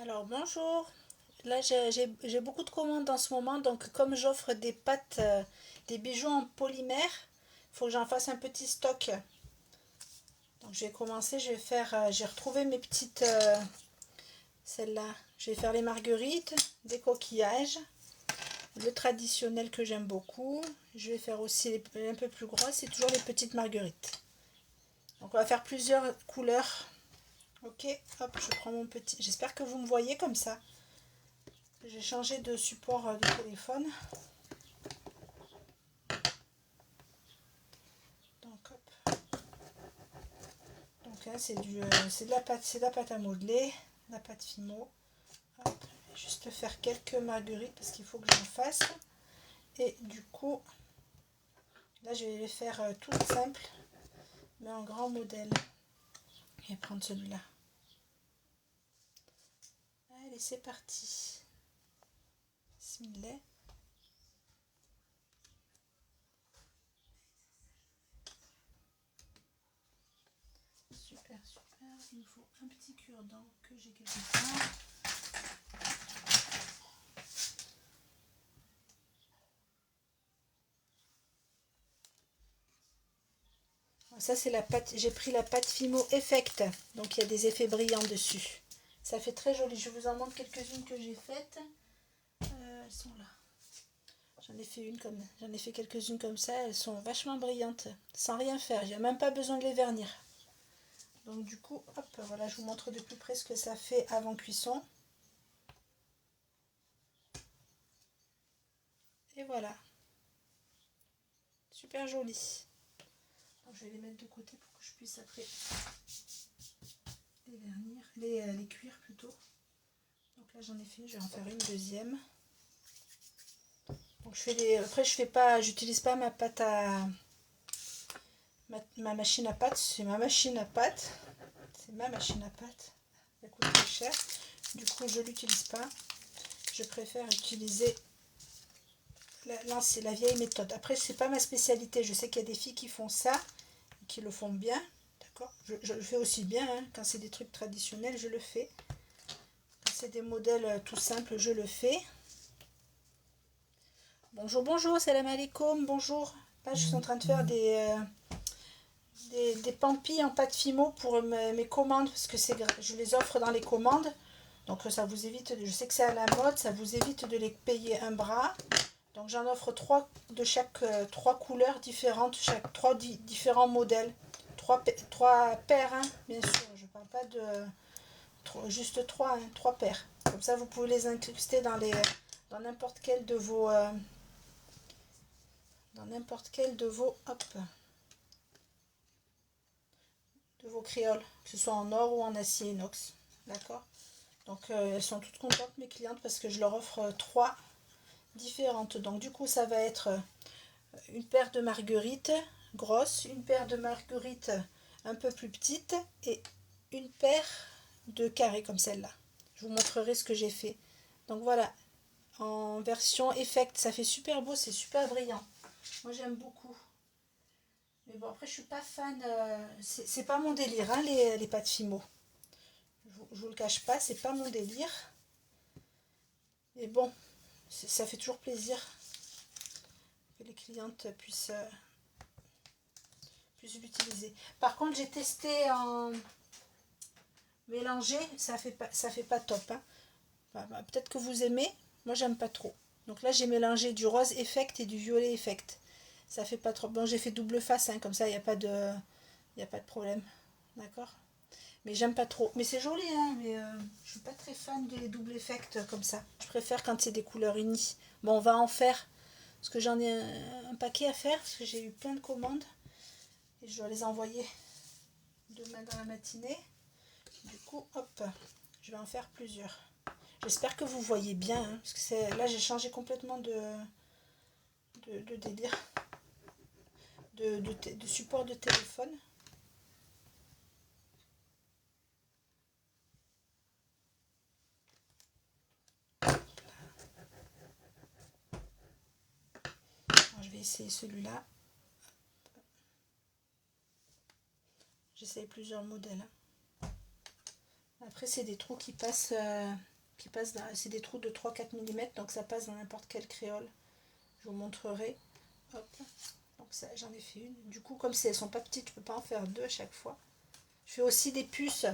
Alors bonjour, là j'ai beaucoup de commandes en ce moment, donc comme j'offre des pâtes, des bijoux en polymère, il faut que j'en fasse un petit stock. Donc je vais commencer, je vais faire, j'ai retrouvé mes petites, celles-là, je vais faire les marguerites, des coquillages, le traditionnel que j'aime beaucoup. Je vais faire aussi un peu plus grosses, c'est toujours les petites marguerites. Donc on va faire plusieurs couleurs. Ok, hop, je prends mon petit, j'espère que vous me voyez comme ça. J'ai changé de support de téléphone. Donc, hop. Donc là, c'est de la pâte à modeler, la pâte Fimo. Hop. Je vais juste faire quelques marguerites parce qu'il faut que j'en fasse. Et du coup, là, je vais les faire toutes simples, mais en grand modèle. Je vais prendre celui-là. Allez, c'est parti. Bismillah. Super, super. Il me faut un petit cure-dent que j'ai quelque part. Ça, c'est la pâte. J'ai pris la pâte Fimo Effect. Donc, il y a des effets brillants dessus. Ça fait très joli. Je vous en montre quelques-unes que j'ai faites. Elles sont là. J'en ai fait quelques-unes comme ça. Elles sont vachement brillantes. Sans rien faire. Il n'y a même pas besoin de les vernir. Donc, du coup, hop, voilà, je vous montre de plus près ce que ça fait avant cuisson. Et voilà. Super joli. Donc, je vais les mettre de côté pour que je puisse après les vernir, les cuire plutôt. Donc là j'en ai fini, je vais en faire une deuxième. Donc après je fais pas, j'utilise pas ma pâte à ma machine à pâte, c'est ma machine à pâte. C'est ma machine à pâte. Elle coûte très cher. Du coup je l'utilise pas. Je préfère utiliser là c'est la vieille méthode. Après c'est pas ma spécialité. Je sais qu'il y a des filles qui font ça, qui le font bien. D'accord. Je le fais aussi bien. Hein. Quand c'est des trucs traditionnels, je le fais. Quand c'est des modèles tout simples, je le fais. Bonjour, bonjour, salam alaikum, bonjour. Là, je suis en train de faire des pampis en pâte Fimo pour mes commandes, parce que je les offre dans les commandes. Donc ça vous évite, je sais que c'est à la mode, ça vous évite de les payer un bras. Donc j'en offre trois de chaque, trois couleurs différentes, trois différents modèles. Trois paires, hein, bien sûr, je ne parle pas de juste trois, hein, trois paires. Comme ça, vous pouvez les incruster dans n'importe quel de vos... hop, de vos créoles, que ce soit en or ou en acier inox. D'accord. Donc elles sont toutes contentes, mes clientes, parce que je leur offre trois différentes. Donc du coup ça va être une paire de marguerites grosses, une paire de marguerites un peu plus petites et une paire de carrés comme celle-là. Je vous montrerai ce que j'ai fait. Donc voilà, en version effect, ça fait super beau, c'est super brillant. Moi j'aime beaucoup. Mais bon, après, je suis pas fan. C'est pas mon délire, hein, les pâtes Fimo. Je vous le cache pas, c'est pas mon délire. Mais bon, ça fait toujours plaisir que les clientes puissent l'utiliser. Par contre, j'ai testé en mélangé, ça fait pas top. Hein. Peut-être que vous aimez, moi j'aime pas trop. Donc là, j'ai mélangé du rose effect et du violet effect. Ça fait pas trop. Bon, j'ai fait double face, hein, comme ça, il n'y a pas de problème. D'accord. Mais j'aime pas trop. Mais c'est joli, hein, mais je suis pas très fan des double effects comme ça. Je préfère quand c'est des couleurs unies. Bon, on va en faire, parce que j'en ai un paquet à faire, parce que j'ai eu plein de commandes. Et je dois les envoyer demain dans la matinée. Du coup, hop, je vais en faire plusieurs. J'espère que vous voyez bien, hein, parce que là j'ai changé complètement de délire, de support de téléphone. Alors, je vais essayer celui-là. J'essaye plusieurs modèles. Après, c'est des trous qui passent qui passe dans... C'est des trous de 3-4 mm, donc ça passe dans n'importe quel créole. Je vous montrerai. Hop. Donc ça, j'en ai fait une. Du coup, comme si elles sont pas petites, je peux pas en faire deux à chaque fois. Je fais aussi des puces.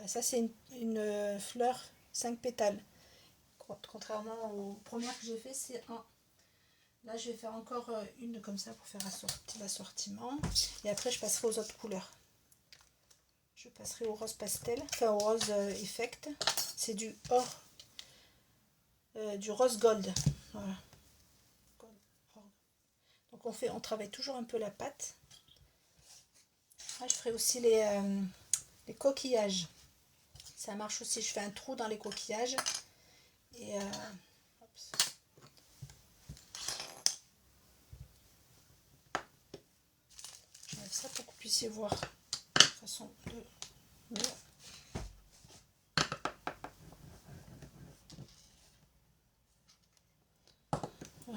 Ça, c'est une fleur 5 pétales. Contrairement aux premières que j'ai fait, c'est un. Là, je vais faire encore une comme ça pour faire l'assortiment. Et après, je passerai aux autres couleurs. Je passerai au rose pastel, enfin au rose effect. C'est du or, du rose gold. Voilà. Donc on travaille toujours un peu la pâte. Là, je ferai aussi les coquillages. Ça marche aussi. Je fais un trou dans les coquillages. Et j'enlève ça pour que vous puissiez voir la façon de mieux.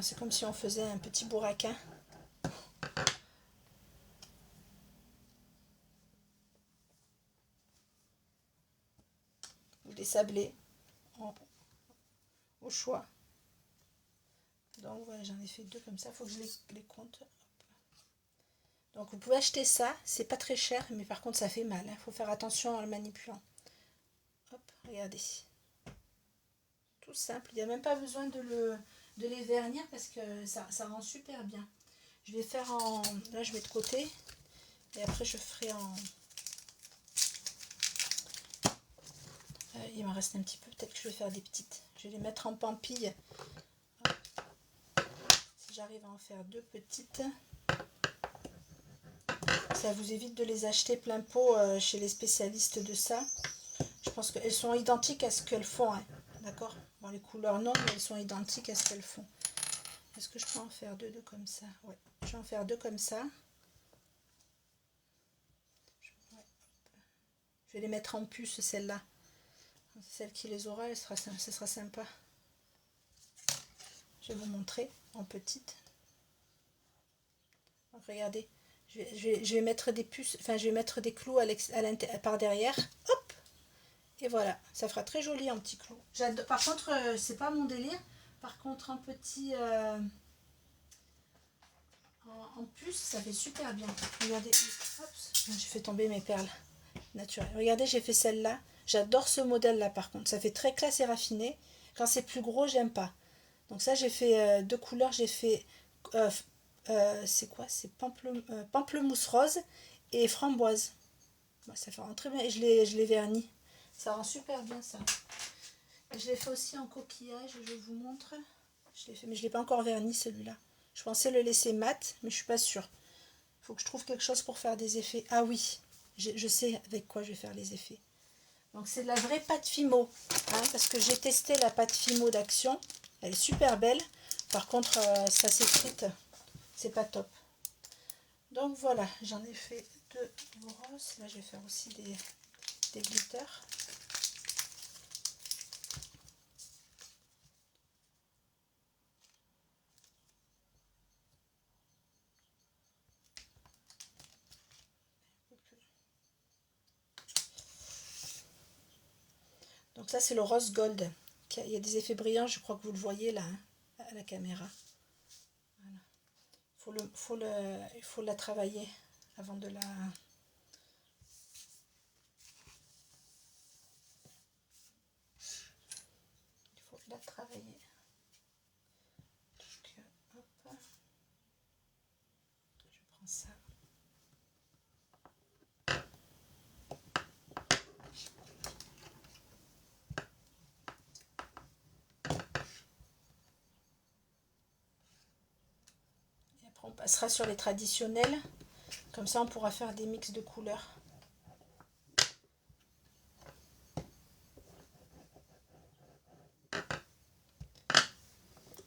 C'est comme si on faisait un petit bourraquin. Ou des sablés au choix. Donc voilà, j'en ai fait deux comme ça, il faut que je les compte. Donc vous pouvez acheter ça, c'est pas très cher, mais par contre ça fait mal, il faut faire attention en le manipulant. Hop, regardez. Tout simple, il n'y a même pas besoin de les vernir parce que ça rend super bien. Je vais faire en... Là je mets de côté et après je ferai en... il m'en reste un petit peu, peut-être que je vais faire des petites. Je vais les mettre en pampille. Si j'arrive à en faire deux petites, ça vous évite de les acheter plein pot chez les spécialistes de ça. Je pense qu'elles sont identiques à ce qu'elles font, hein. D'accord? Bon, les couleurs non, mais elles sont identiques à ce qu'elles font. Est-ce que je peux en faire deux comme ça? Ouais, je vais en faire deux comme ça. Je vais les mettre en puce, celle-là. Celle qui les aura, ce sera sympa. Je vais vous montrer en petite. Donc, regardez, je vais mettre des puces, enfin je vais mettre des clous par derrière. Hop! Et voilà, ça fera très joli en petit clou. Par contre, c'est pas mon délire. Par contre, en petit... en puce, ça fait super bien. Regardez, hop, j'ai fait tomber mes perles naturelles. Regardez, j'ai fait celle-là. J'adore ce modèle-là par contre. Ça fait très classe et raffiné. Quand c'est plus gros, j'aime pas. Donc ça, j'ai fait deux couleurs. J'ai fait... c'est quoi? C'est pamplemousse rose et framboise. Ça fait très bien. Et je l'ai verni. Ça rend super bien ça. Et je l'ai fait aussi en coquillage. Je vous montre. Je l'ai fait, mais je ne l'ai pas encore verni celui-là. Je pensais le laisser mat, mais je suis pas sûre. Il faut que je trouve quelque chose pour faire des effets. Ah oui, je sais avec quoi je vais faire les effets. Donc c'est de la vraie pâte Fimo, hein, parce que j'ai testé la pâte Fimo d'Action. Elle est super belle. Par contre, ça s'effrite. C'est pas top. Donc voilà, j'en ai fait deux grosses. Là, je vais faire aussi des glitters. Donc ça, c'est le rose gold. Il y a des effets brillants, je crois que vous le voyez là, hein, à la caméra. Voilà. Il faut la travailler avant de la... Il faut la travailler. Donc, hop. Je prends ça. Et après, on passera sur les traditionnels. Comme ça, on pourra faire des mix de couleurs.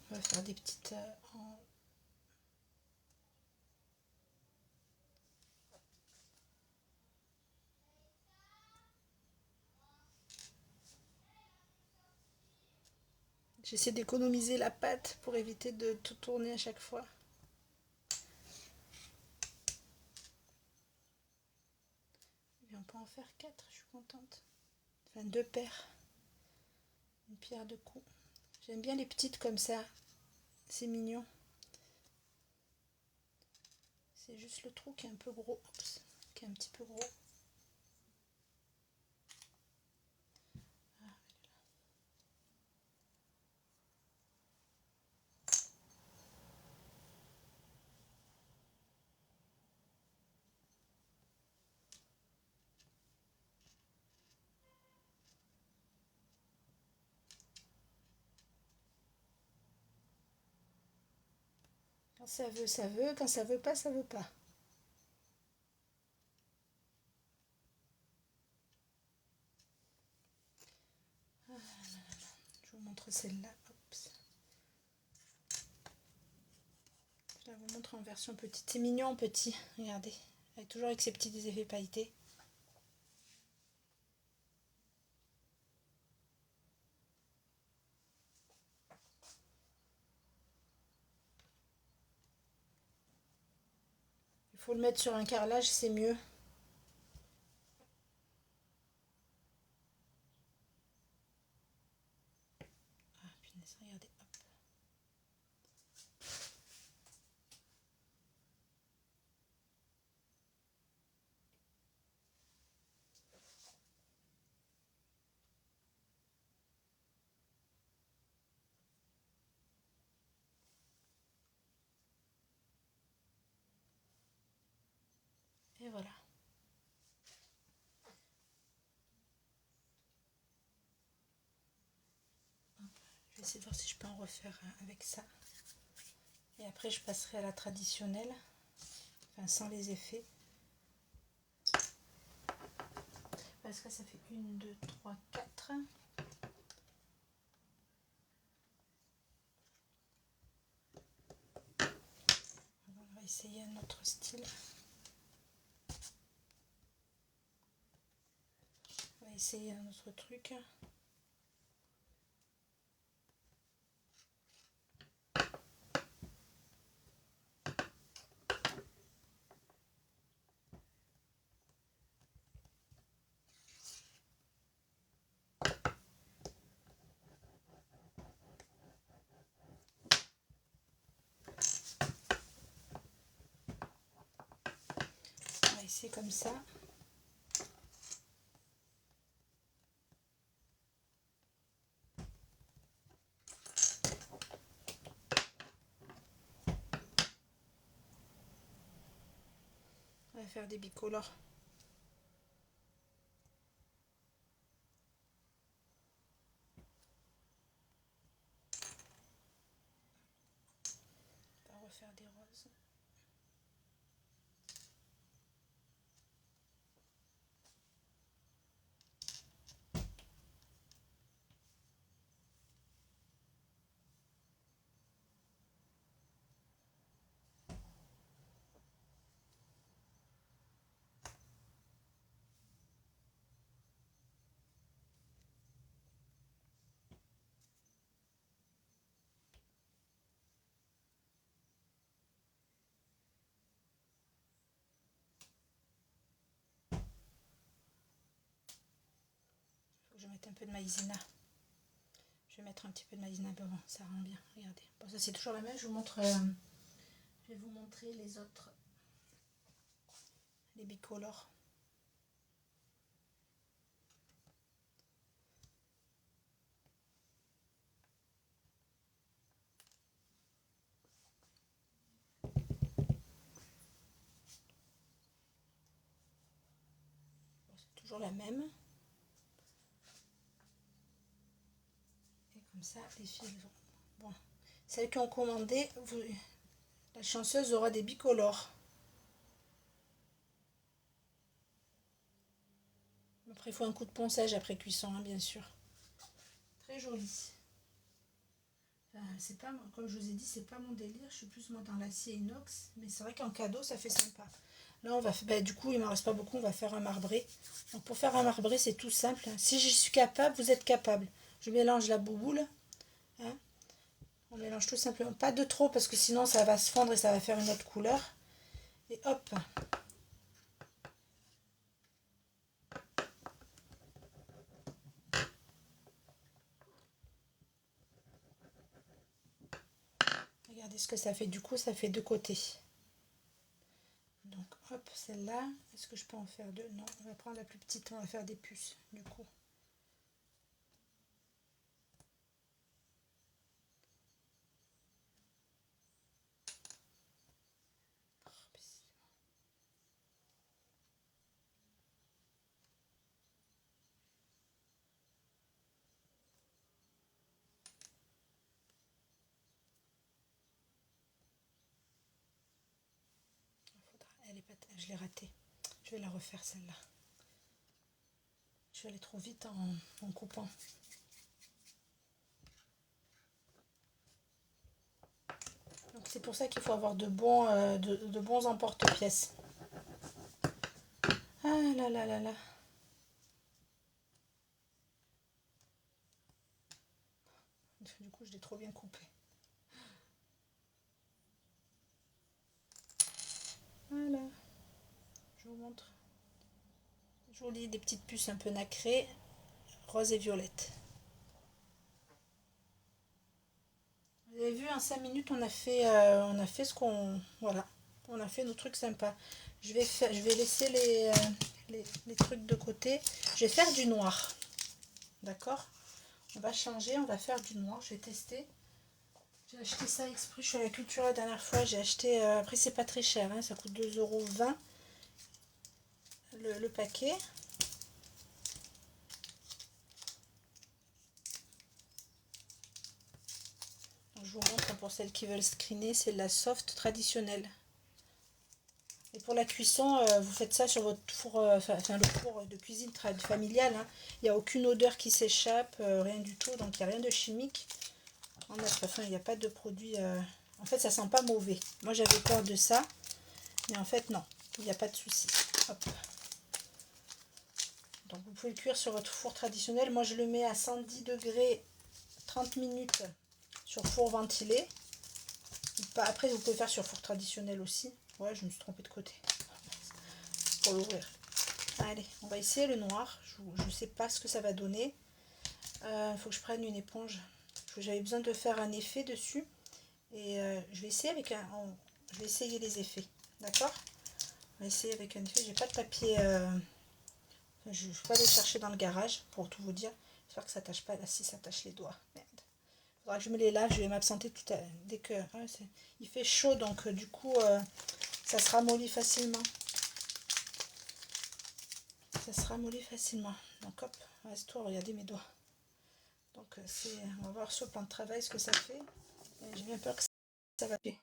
On va faire des petites... J'essaie d'économiser la pâte pour éviter de tout tourner à chaque fois. Et on peut en faire 4, je suis contente. Enfin, 2 paires. une pierre de coups. J'aime bien les petites comme ça, c'est mignon. C'est juste le trou qui est un peu gros, qui est un petit peu gros. Quand ça veut, ça veut. Quand ça veut pas, ça veut pas. Je vous montre celle-là. Je la vous montre en version petite. C'est mignon en petit. Regardez. Elle est toujours avec ses petits effets pailletés. Il faut le mettre sur un carrelage, c'est mieux. Ah, punaise, regardez. Hop. Et voilà. Je vais essayer de voir si je peux en refaire avec ça. Et après, je passerai à la traditionnelle. Enfin, sans les effets. Parce que ça fait 1, 2, 3, 4. On va essayer un autre style. On va essayer un autre truc. On va essayer comme ça. On va faire des bicolores. On va refaire des roses. Faut que je mette un peu de maïzena. Je vais mettre un petit peu de maïzena devant, ça rend bien. Regardez. Bon, ça c'est toujours la même. Je vous montre. Je vais vous montrer les autres, les bicolores. Bon, c'est toujours la même. Et comme ça, les filles vont. Bon, celles qui ont commandé, la chanceuse aura des bicolores. Après, il faut un coup de ponçage après cuisson, hein, bien sûr. Très joli. C'est pas, comme je vous ai dit, c'est pas mon délire. Je suis plus moi dans l'acier inox, mais c'est vrai qu'en cadeau, ça fait sympa. Là, on va faire, du coup, il m'en reste pas beaucoup. On va faire un marbré. Donc, pour faire un marbré, c'est tout simple. Si je suis capable, vous êtes capable. Je mélange la bouboule. Hein. On mélange tout simplement. Pas de trop parce que sinon, ça va se fondre et ça va faire une autre couleur. Et hop. Regardez ce que ça fait. Du coup, ça fait deux côtés. Donc, hop, celle-là. Est-ce que je peux en faire deux? Non, on va prendre la plus petite. On va faire des puces, du coup. Elle est pas... Je l'ai ratée. Je vais la refaire, celle-là. Je vais aller trop vite en coupant. Donc c'est pour ça qu'il faut avoir de bons emporte-pièces. Ah là là là là. Du coup, je l'ai trop bien coupé. Voilà. Je vous montre. Joli, des petites puces un peu nacrées, rose et violette. Vous avez vu, en 5 minutes, on a fait ce qu'on... Voilà, on a fait nos trucs sympas. Je vais laisser les trucs de côté. Je vais faire du noir. D'accord? On va changer, on va faire du noir. Je vais tester. J'ai acheté ça exprès. Je suis à la culture la dernière fois. J'ai acheté... après, c'est pas très cher. Hein, ça coûte 2,20 € le paquet. Je vous montre pour celles qui veulent screener, c'est la soft traditionnelle. Et pour la cuisson, vous faites ça sur votre four, le four de cuisine familiale. Hein. Il n'y a aucune odeur qui s'échappe, rien du tout, donc il n'y a rien de chimique. Enfin, il n'y a pas de produit... En fait, ça sent pas mauvais. Moi, j'avais peur de ça, mais en fait, non, il n'y a pas de souci. Hop. Donc, vous pouvez le cuire sur votre four traditionnel. Moi, je le mets à 110 degrés 30 minutes sur four ventilé. Après, vous pouvez faire sur four traditionnel aussi. Ouais, je me suis trompée de côté pour l'ouvrir. Allez, on va essayer le noir. Je ne sais pas ce que ça va donner. Il faut que je prenne une éponge. J'avais besoin de faire un effet dessus. Et je vais essayer je vais essayer les effets. D'accord? On va essayer avec un effet. J'ai pas de papier. Je ne vais pas aller chercher dans le garage pour tout vous dire. J'espère que ça tâche pas. Là, si ça tâche les doigts. Merde. Faudra que je me les lave. Je vais m'absenter tout à dès que. Il fait chaud, donc du coup, ça se ramollit facilement. Ça se ramollit facilement. Donc hop, reste-toi, regardez mes doigts. Donc on va voir sur le plan de travail ce que ça fait. J'ai bien peur que ça va faire.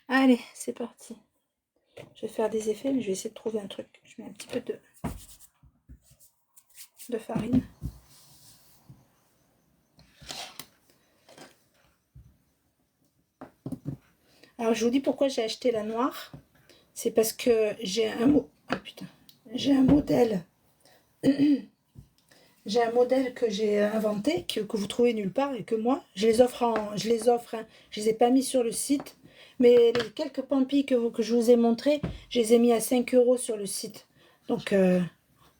Allez, c'est parti. Je vais faire des effets, mais je vais essayer de trouver un truc. Je mets un petit peu de farine. Alors, je vous dis pourquoi j'ai acheté la noire. C'est parce que j'ai j'ai un modèle. J'ai un modèle que j'ai inventé, que vous trouvez nulle part, et que moi, je les offre, je les ai pas mis sur le site, mais les quelques pampilles que je vous ai montré, je les ai mis à 5 € sur le site. Donc,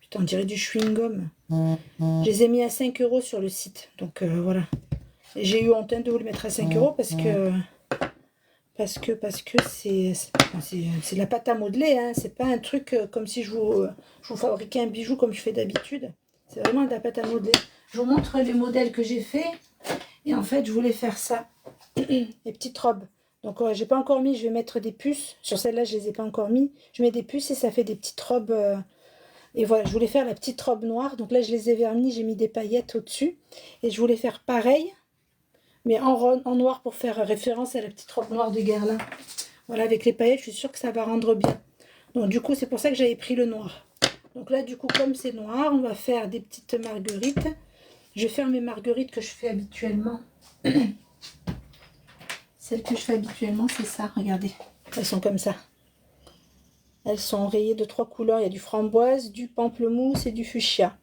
putain, on dirait du chewing-gum. Je les ai mis à 5 € sur le site, donc voilà. J'ai eu honte de vous le mettre à 5 € parce que c'est de la pâte à modeler, hein. C'est pas un truc comme si je vous fabriquais un bijou comme je fais d'habitude. C'est vraiment de la pâte à modeler. Je vous montre les modèles que j'ai fait. Et en fait, je voulais faire ça. Les petites robes. Donc, j'ai pas encore mis. Je vais mettre des puces. Sur celle-là, je les ai pas encore mis. Je mets des puces et ça fait des petites robes. Et voilà, je voulais faire la petite robe noire. Donc là, je les ai vernis. J'ai mis des paillettes au-dessus. Et je voulais faire pareil. Mais en noir pour faire référence à la petite robe noire de Guerlain. Voilà, avec les paillettes, je suis sûre que ça va rendre bien. Donc, du coup, c'est pour ça que j'avais pris le noir. Donc là, du coup, comme c'est noir, on va faire des petites marguerites. Je vais faire mes marguerites que je fais habituellement. Celles que je fais habituellement, c'est ça, regardez. Elles sont comme ça. Elles sont rayées de 3 couleurs. Il y a du framboise, du pamplemousse et du fuchsia.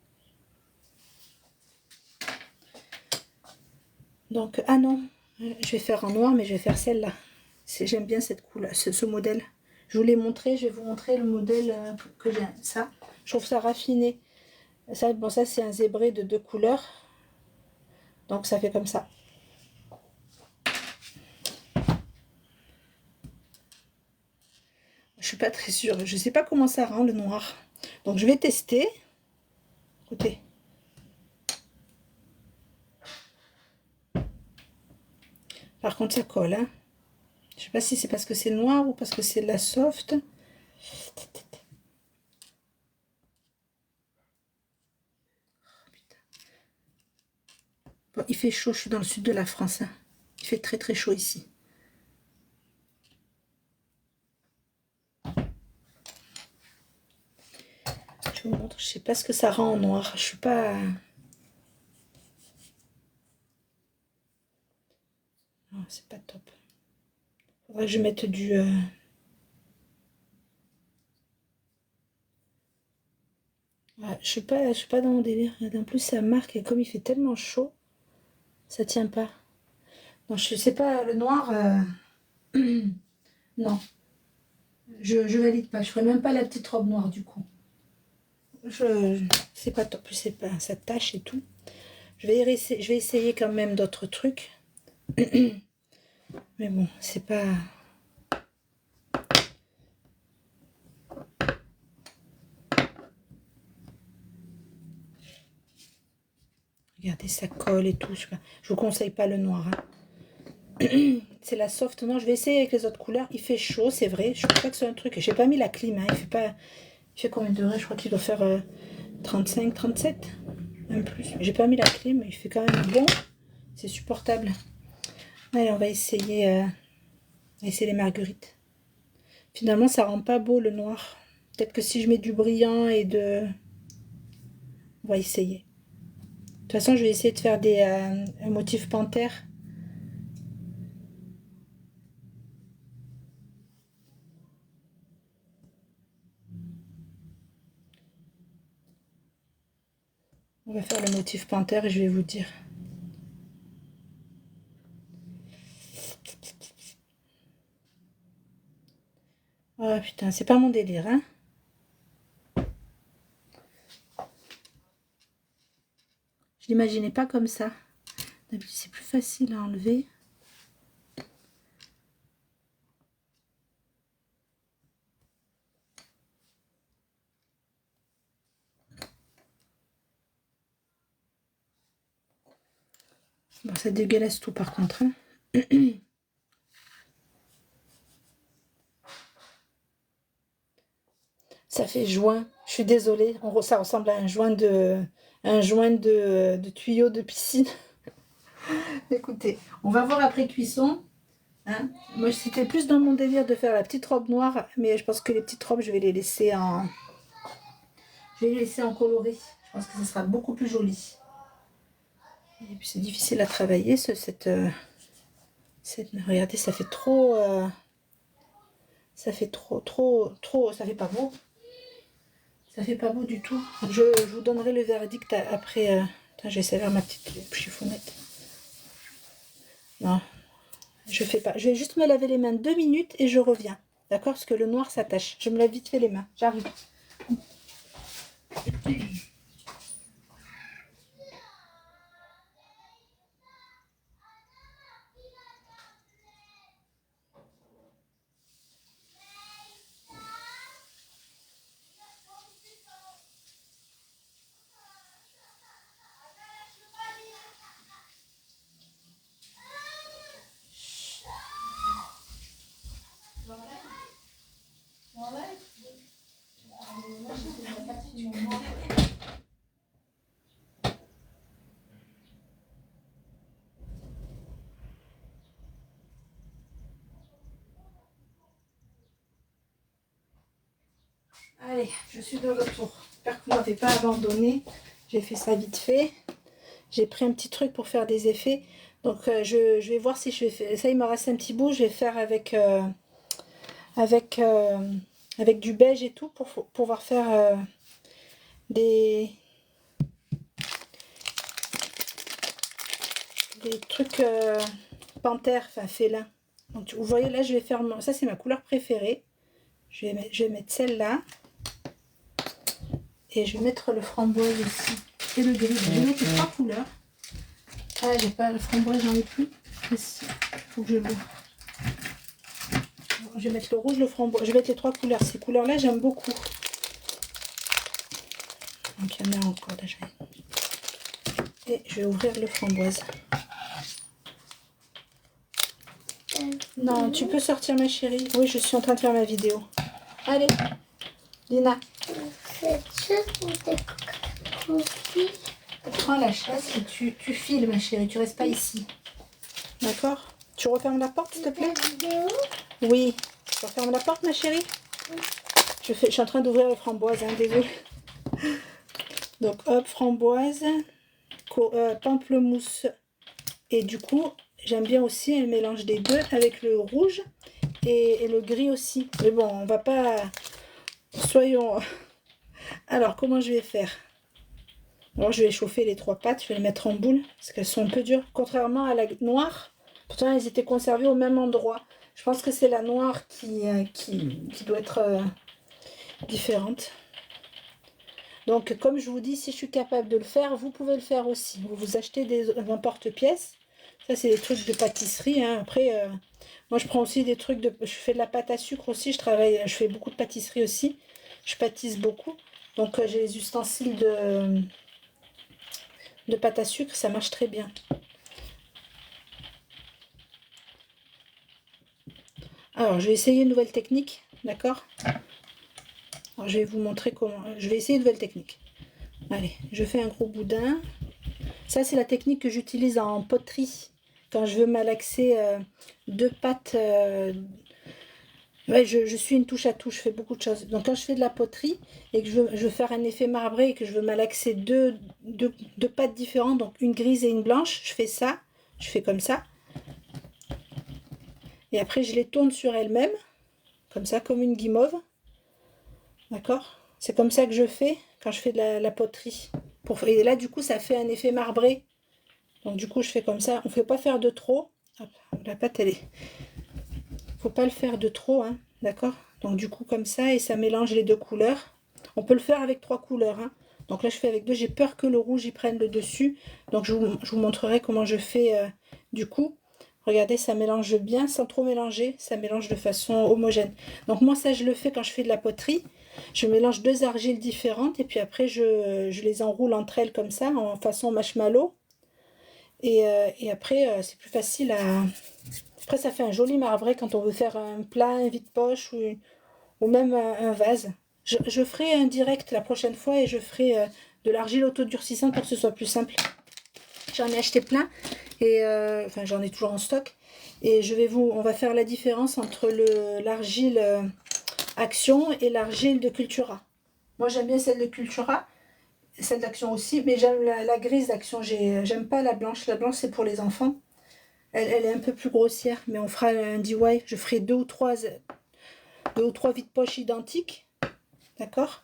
Donc, ah non, je vais faire en noir, mais je vais faire celle-là. J'aime bien cette couleur, ce modèle. Je vous l'ai montré, je vais vous montrer le modèle que j'ai. Ça, je trouve ça raffiné. Ça, bon, ça c'est un zébré de 2 couleurs. Donc ça fait comme ça. Je suis pas très sûre. Je sais pas comment ça rend le noir. Donc je vais tester. Écoutez. Par contre ça colle. Hein. Je sais pas si c'est parce que c'est noir ou parce que c'est de la soft. Bon, il fait chaud, je suis dans le sud de la France. Hein. Il fait très très chaud ici. Je vous montre, je sais pas ce que ça rend en noir. Je suis pas... Non, c'est pas top. Faudrait que je mette du... Ouais, je suis pas dans mon délire. En plus, ça marque et comme il fait tellement chaud, ça tient pas. Non, je sais pas, le noir... non, je valide pas. Je ferai même pas la petite robe noire du coup. C'est pas top, c'est pas, ça tâche et tout. Je vais essayer quand même d'autres trucs. Mais bon, c'est pas... Regardez, ça colle et tout. Je vous conseille pas le noir. Hein. C'est la soft. Non, je vais essayer avec les autres couleurs. Il fait chaud, c'est vrai. Je crois que c'est un truc. J'ai pas mis la clim. Hein. Il fait combien de degrés? Je crois qu'il doit faire 35, 37. Même plus. J'ai pas mis la clim. Il fait quand même bon. C'est supportable. Allez, on va essayer les marguerites. Finalement, ça rend pas beau le noir. Peut-être que si je mets du brillant et de... On va essayer. De toute façon, je vais essayer de faire un motif panthère. On va faire le motif panthère et je vais vous dire. Oh putain, c'est pas mon délire, hein. Je l'imaginais pas comme ça. D'habitude, c'est plus facile à enlever. Bon, ça dégueulasse tout par contre. Hein. Ça fait joint. Je suis désolée. Ça ressemble à un joint de tuyau de piscine. Écoutez, on va voir après cuisson. Hein. Moi, c'était plus dans mon délire de faire la petite robe noire, mais je pense que les petites robes, je vais les laisser en... Je vais les laisser en coloré. Je pense que ce sera beaucoup plus joli. Et puis c'est difficile à travailler, regardez, ça fait trop... ça fait trop... Ça fait pas beau. Ça fait pas beau du tout. Je vous donnerai le verdict après... Attends, je vais servir ma petite chiffonnette. Non, je fais pas. Je vais juste me laver les mains 2 minutes et je reviens. D'accord? Parce que le noir s'attache. Je me lave vite fait les mains. J'arrive. Allez, je suis de retour. J'espère que vous ne m'avez pas abandonné. J'ai fait ça vite fait. J'ai pris un petit truc pour faire des effets. Donc je vais voir si je vais faire... Ça, il me reste un petit bout. Je vais faire avec du beige et tout pour pouvoir faire des trucs panthère, enfin félin. Donc vous voyez là, je vais faire... Ça, c'est ma couleur préférée. Je vais mettre celle-là. Et je vais mettre le framboise aussi. Et le gris. Je vais mettre 3 couleurs. Ah, j'ai pas le framboise, j'en ai plus. Il faut que je l'ouvre. Je vais mettre le rouge, le framboise. Je vais mettre les 3 couleurs. Ces couleurs-là, j'aime beaucoup. Donc, il y en a encore déjà. Et je vais ouvrir le framboise. Non, tu peux sortir, ma chérie. Oui, je suis en train de faire ma vidéo. Allez, Lina. Prends la chaise et tu files, ma chérie. Tu restes pas ici. D'accord? Tu refermes la porte, s'il te plaît? Oui. Tu refermes la porte, ma chérie? Je suis en train d'ouvrir les framboises, hein, désolée. Donc, hop, framboise, pamplemousse. Et du coup, j'aime bien aussi le mélange des deux avec le rouge et le gris aussi. Mais bon, on va pas... Soyons... Alors, comment je vais faire? Alors, je vais chauffer les 3 pâtes. Je vais les mettre en boule parce qu'elles sont un peu dures. Contrairement à la noire, pourtant, elles étaient conservées au même endroit. Je pense que c'est la noire qui doit être différente. Donc, comme je vous dis, si je suis capable de le faire, vous pouvez le faire aussi. Vous achetez un porte-pièces. Ça, c'est des trucs de pâtisserie. Hein. Après, moi, je prends aussi des trucs de... Je fais de la pâte à sucre aussi. Je fais beaucoup de pâtisserie aussi. Je pâtisse beaucoup. Donc, j'ai les ustensiles de pâte à sucre. Ça marche très bien. Alors, je vais essayer une nouvelle technique. D'accord? Alors, je vais vous montrer comment... Je vais essayer une nouvelle technique. Allez, je fais un gros boudin. Ça, c'est la technique que j'utilise en poterie. Quand je veux malaxer 2 pâtes... Ouais, je suis une touche à tout, je fais beaucoup de choses. Donc quand je fais de la poterie et que je veux faire un effet marbré et que je veux malaxer deux pâtes différentes, donc une grise et une blanche, je fais ça, je fais comme ça. Et après je les tourne sur elles-mêmes, comme ça, comme une guimauve. D'accord? C'est comme ça que je fais quand je fais de la poterie. Et là du coup ça fait un effet marbré. Donc du coup je fais comme ça, on ne fait pas faire de trop. Hop, la pâte elle est... Faut pas le faire de trop, hein, d'accord? Donc du coup comme ça, et ça mélange les 2 couleurs. On peut le faire avec 3 couleurs, hein. Donc là je fais avec 2, j'ai peur que le rouge y prenne le dessus. Donc je vous montrerai comment je fais du coup. Regardez, ça mélange bien sans trop mélanger, ça mélange de façon homogène. Donc moi ça je le fais quand je fais de la poterie. Je mélange 2 argiles différentes et puis après je les enroule entre elles comme ça en façon marshmallow. Et après c'est plus facile à... Après, ça fait un joli marbré quand on veut faire un plat, un vide-poche ou même un vase. Je ferai un direct la prochaine fois et je ferai de l'argile autodurcissante pour que ce soit plus simple. J'en ai acheté plein et enfin j'en ai toujours en stock. Et on va faire la différence entre l'argile Action et l'argile de Cultura. Moi j'aime bien celle de Cultura, celle d'Action aussi, mais j'aime la grise d'Action. J'aime pas la blanche. La blanche c'est pour les enfants. Elle est un peu plus grossière, mais on fera un DIY. Je ferai 2 ou 3 vides-poches identiques. D'accord?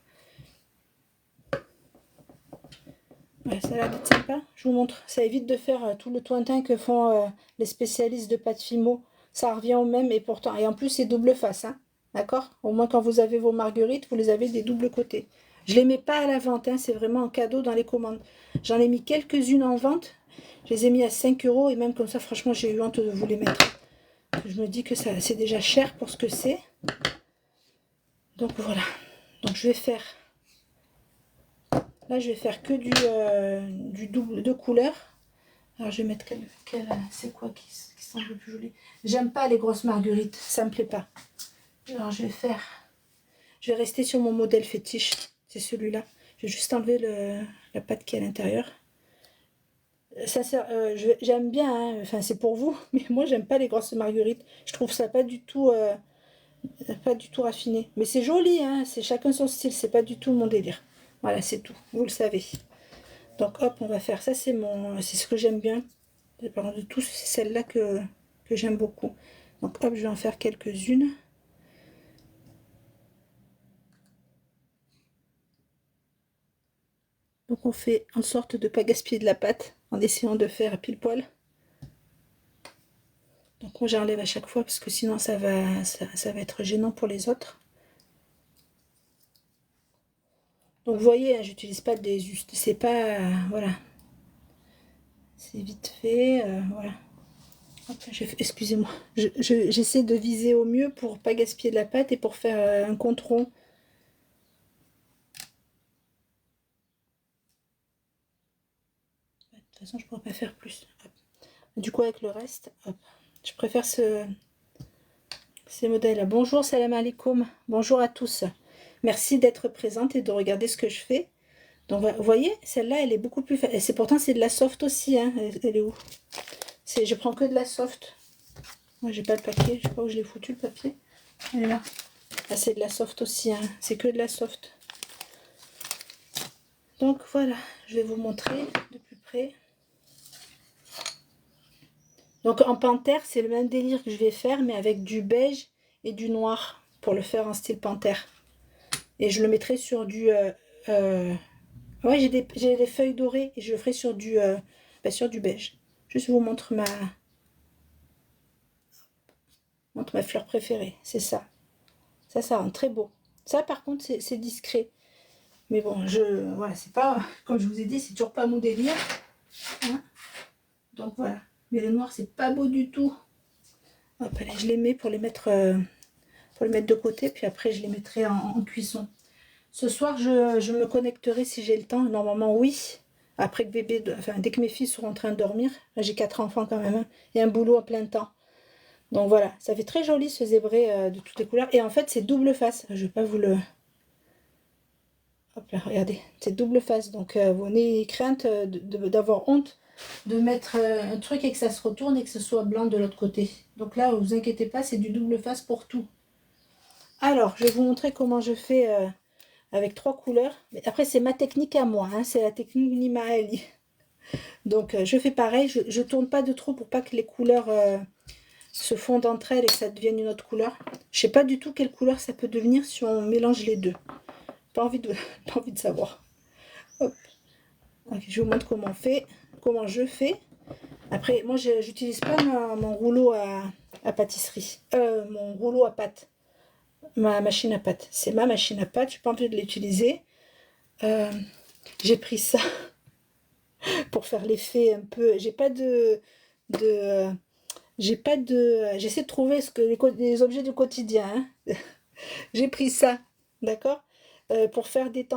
Ouais, ça a l'air d'être sympa. Je vous montre. Ça évite de faire tout le tointin que font les spécialistes de pâte fimo. Ça revient au même et pourtant. Et en plus, c'est double face. Hein, d'accord? Au moins, quand vous avez vos marguerites, vous les avez des doubles côtés. Je ne les mets pas à la vente. Hein, c'est vraiment un cadeau dans les commandes. J'en ai mis quelques-unes en vente. Je les ai mis à 5 € et même comme ça, franchement, j'ai eu honte de vous les mettre. Je me dis que c'est déjà cher pour ce que c'est. Donc voilà. Donc je vais faire... Là, je vais faire que du double de couleurs. Alors je vais mettre c'est quoi qui semble le plus joli. J'aime pas les grosses marguerites. Ça me plaît pas. Alors je vais rester sur mon modèle fétiche. C'est celui-là. Je vais juste enlever la pâte qui est à l'intérieur. J'aime bien, hein. Enfin c'est pour vous, mais moi j'aime pas les grosses marguerites. Je trouve ça pas du tout raffiné. Mais c'est joli, hein. C'est chacun son style, c'est pas du tout mon délire. Voilà, c'est tout, vous le savez. Donc hop, on va faire ça, c'est ce que j'aime bien. Par de tous, c'est celle-là que j'aime beaucoup. Donc hop, je vais en faire quelques-unes. Donc on fait en sorte de ne pas gaspiller de la pâte en essayant de faire pile poil. Donc moi j'enlève à chaque fois parce que sinon ça va être gênant pour les autres. Donc vous voyez, hein, j'utilise pas c'est pas voilà. c'est vite fait, voilà. Excusez-moi, j'essaie de viser au mieux pour pas gaspiller de la pâte et pour faire un compte rond. De toute façon, je pourrais pas faire plus. Hop. Du coup, avec le reste, hop. Je préfère ces modèles-là. Bonjour, salam alaikum. Bonjour à tous. Merci d'être présente et de regarder ce que je fais. Donc, vous voyez, celle-là, elle est beaucoup plus facile. C'est pourtant, c'est de la soft aussi. Hein. Elle est où? Je prends que de la soft. Moi, j'ai pas le papier. Je sais pas où je l'ai foutu, le papier. Elle est là. Ah, c'est de la soft aussi. Hein. C'est que de la soft. Donc, voilà. Je vais vous montrer de plus près. Donc, en panthère, c'est le même délire que je vais faire, mais avec du beige et du noir pour le faire en style panthère. Et je le mettrai sur du... ouais, j'ai des feuilles dorées et je le ferai sur sur du beige. Je vous montre ma fleur préférée. C'est ça. Ça rend très beau. Ça, par contre, c'est discret. Mais bon, voilà, c'est pas... Comme je vous ai dit, c'est toujours pas mon délire. Hein, donc voilà. Mais le noir, c'est pas beau du tout. Hop, allez, je les mets pour les mettre de côté. Puis après, je les mettrai en cuisson. Ce soir, je me connecterai si j'ai le temps. Normalement, oui. Après que dès que mes filles seront en train de dormir. Là, j'ai 4 enfants quand même. Hein, et un boulot à plein temps. Donc voilà, ça fait très joli ce zébré de toutes les couleurs. Et en fait, c'est double face. Je vais pas vous le... Hop là, regardez. C'est double face. Donc, vous n'ayez crainte d'avoir honte de mettre un truc et que ça se retourne et que ce soit blanc de l'autre côté. Donc là, vous inquiétez pas, c'est du double face pour tout. Alors, je vais vous montrer comment je fais... avec 3 couleurs. Mais après, c'est ma technique à moi, hein, c'est la technique Nima Ali. Donc, je fais pareil, je tourne pas de trop pour pas que les couleurs se fondent entre elles et que ça devienne une autre couleur. Je sais pas du tout quelle couleur ça peut devenir si on mélange les deux. Pas envie de, pas envie de savoir. Hop. Okay, je vous montre comment je fais. Après, moi, j'utilise pas mon rouleau à pâtisserie, mon rouleau à pâte, ma machine à pâte. C'est ma machine à pâte, je n'ai pas envie de l'utiliser. J'ai pris ça pour faire l'effet un peu. J'essaie de trouver les objets du quotidien. Hein. J'ai pris ça, d'accord, pour faire des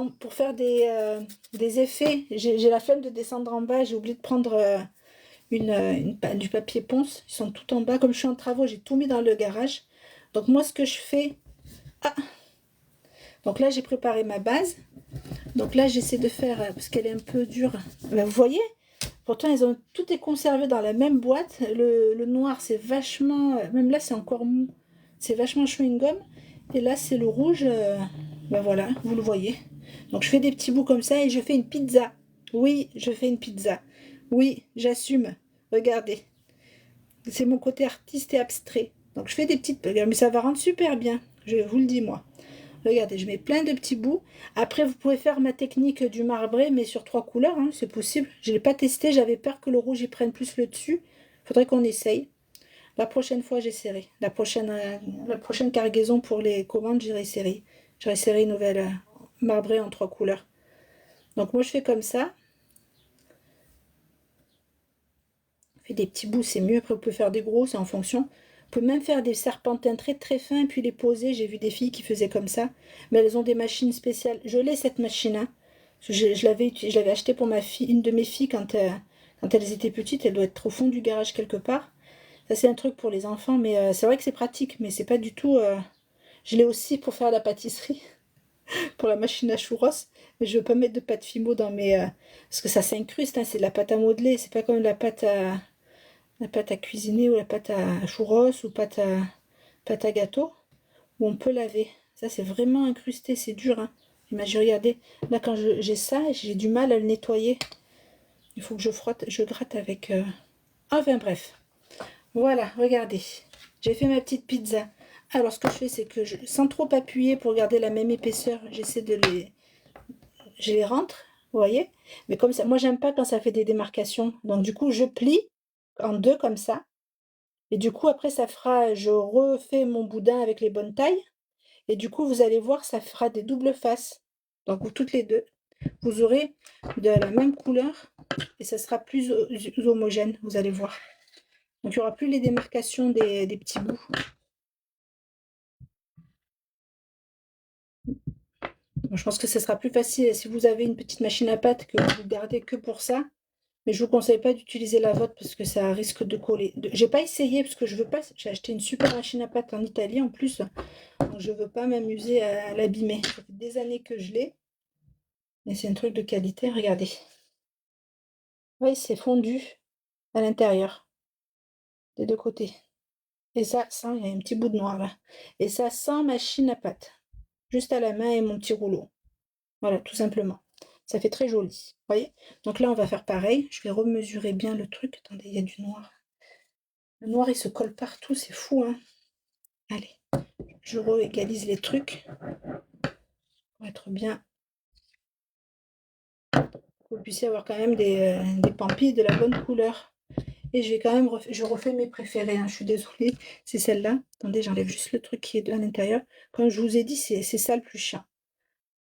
effets. J'ai la flemme de descendre en bas. J'ai oublié de prendre du papier ponce. Ils sont tout en bas. Comme je suis en travaux, j'ai tout mis dans le garage. Donc moi, ce que je fais. Ah. Donc là, j'ai préparé ma base. Donc là, j'essaie de faire, parce qu'elle est un peu dure. Ben, vous voyez, pourtant, tout est conservé dans la même boîte. Le noir, c'est vachement... Même là, c'est encore mou. C'est vachement chewing-gum. Et là, c'est le rouge. Ben voilà, vous le voyez. Donc, je fais des petits bouts comme ça et je fais une pizza. Oui, je fais une pizza. Oui, j'assume. Regardez. C'est mon côté artiste et abstrait. Donc, je fais des petites... Mais ça va rendre super bien. Je vous le dis, moi. Regardez, je mets plein de petits bouts. Après, vous pouvez faire ma technique du marbré, mais sur 3 couleurs, hein, c'est possible. Je ne l'ai pas testé, j'avais peur que le rouge y prenne plus le dessus. Il faudrait qu'on essaye. La prochaine fois, j'essaierai. La prochaine cargaison pour les commandes, j'irai essayer une nouvelle marbrée en 3 couleurs. Donc moi, je fais comme ça. Je fais des petits bouts, c'est mieux. Après, vous pouvez faire des gros, c'est en fonction. Vous pouvez même faire des serpentins très très fins et puis les poser. J'ai vu des filles qui faisaient comme ça. Mais elles ont des machines spéciales. Je l'ai cette machine. Hein. Je l'avais acheté pour ma fille, une de mes filles quand elles étaient petites. Elle doit être au fond du garage quelque part. Ça c'est un truc pour les enfants. Mais c'est vrai que c'est pratique. Mais c'est pas du tout... Je l'ai aussi pour faire la pâtisserie. Pour la machine à churros. Mais je veux pas mettre de pâte fimo dans mes... parce que ça s'incruste. Hein, c'est de la pâte à modeler. C'est pas comme la pâte à cuisiner ou la pâte à churros ou pâte à gâteau où on peut laver. Ça, c'est vraiment incrusté, c'est dur. Hein. Imagine, regardez, là, quand j'ai ça, j'ai du mal à le nettoyer. Il faut que je frotte, je gratte avec... Enfin, bref. Voilà, regardez. J'ai fait ma petite pizza. Alors, ce que je fais, c'est que, sans trop appuyer pour garder la même épaisseur, j'essaie de les... Je les rentre, vous voyez. Mais comme ça, moi, j'aime pas quand ça fait des démarcations. Donc, du coup, je plie en deux comme ça. Et du coup, après, je refais mon boudin avec les bonnes tailles. Et du coup, vous allez voir, ça fera des doubles faces. Donc, toutes les deux. vous aurez de la même couleur et ça sera plus homogène, vous allez voir. Donc il n'y aura plus les démarcations des petits bouts. Bon, je pense que ce sera plus facile si vous avez une petite machine à pâte que vous gardez que pour ça. Mais je vous conseille pas d'utiliser la vôtre parce que ça risque de coller. J'ai pas essayé parce que je veux pas. J'ai acheté une super machine à pâte en Italie en plus. Donc je veux pas m'amuser à l'abîmer. Ça fait des années que je l'ai. Mais c'est un truc de qualité. Regardez. Oui, c'est fondu à l'intérieur, des deux côtés. Et ça, sans, il y a un petit bout de noir là. Et ça, sans machine à pâte. Juste à la main et mon petit rouleau. Voilà, tout simplement. Ça fait très joli. Vous voyez? Donc là, on va faire pareil. Je vais remesurer bien le truc. Attendez, il y a du noir. Le noir, il se colle partout. C'est fou, hein? Allez, je réégalise les trucs pour être bien. Que vous puissiez avoir quand même des pampilles de la bonne couleur. Et je vais quand même, je refais mes préférés, hein. Je suis désolée, c'est celle-là. Attendez, j'enlève juste le truc qui est à l'intérieur. Comme je vous ai dit, c'est ça le plus chiant.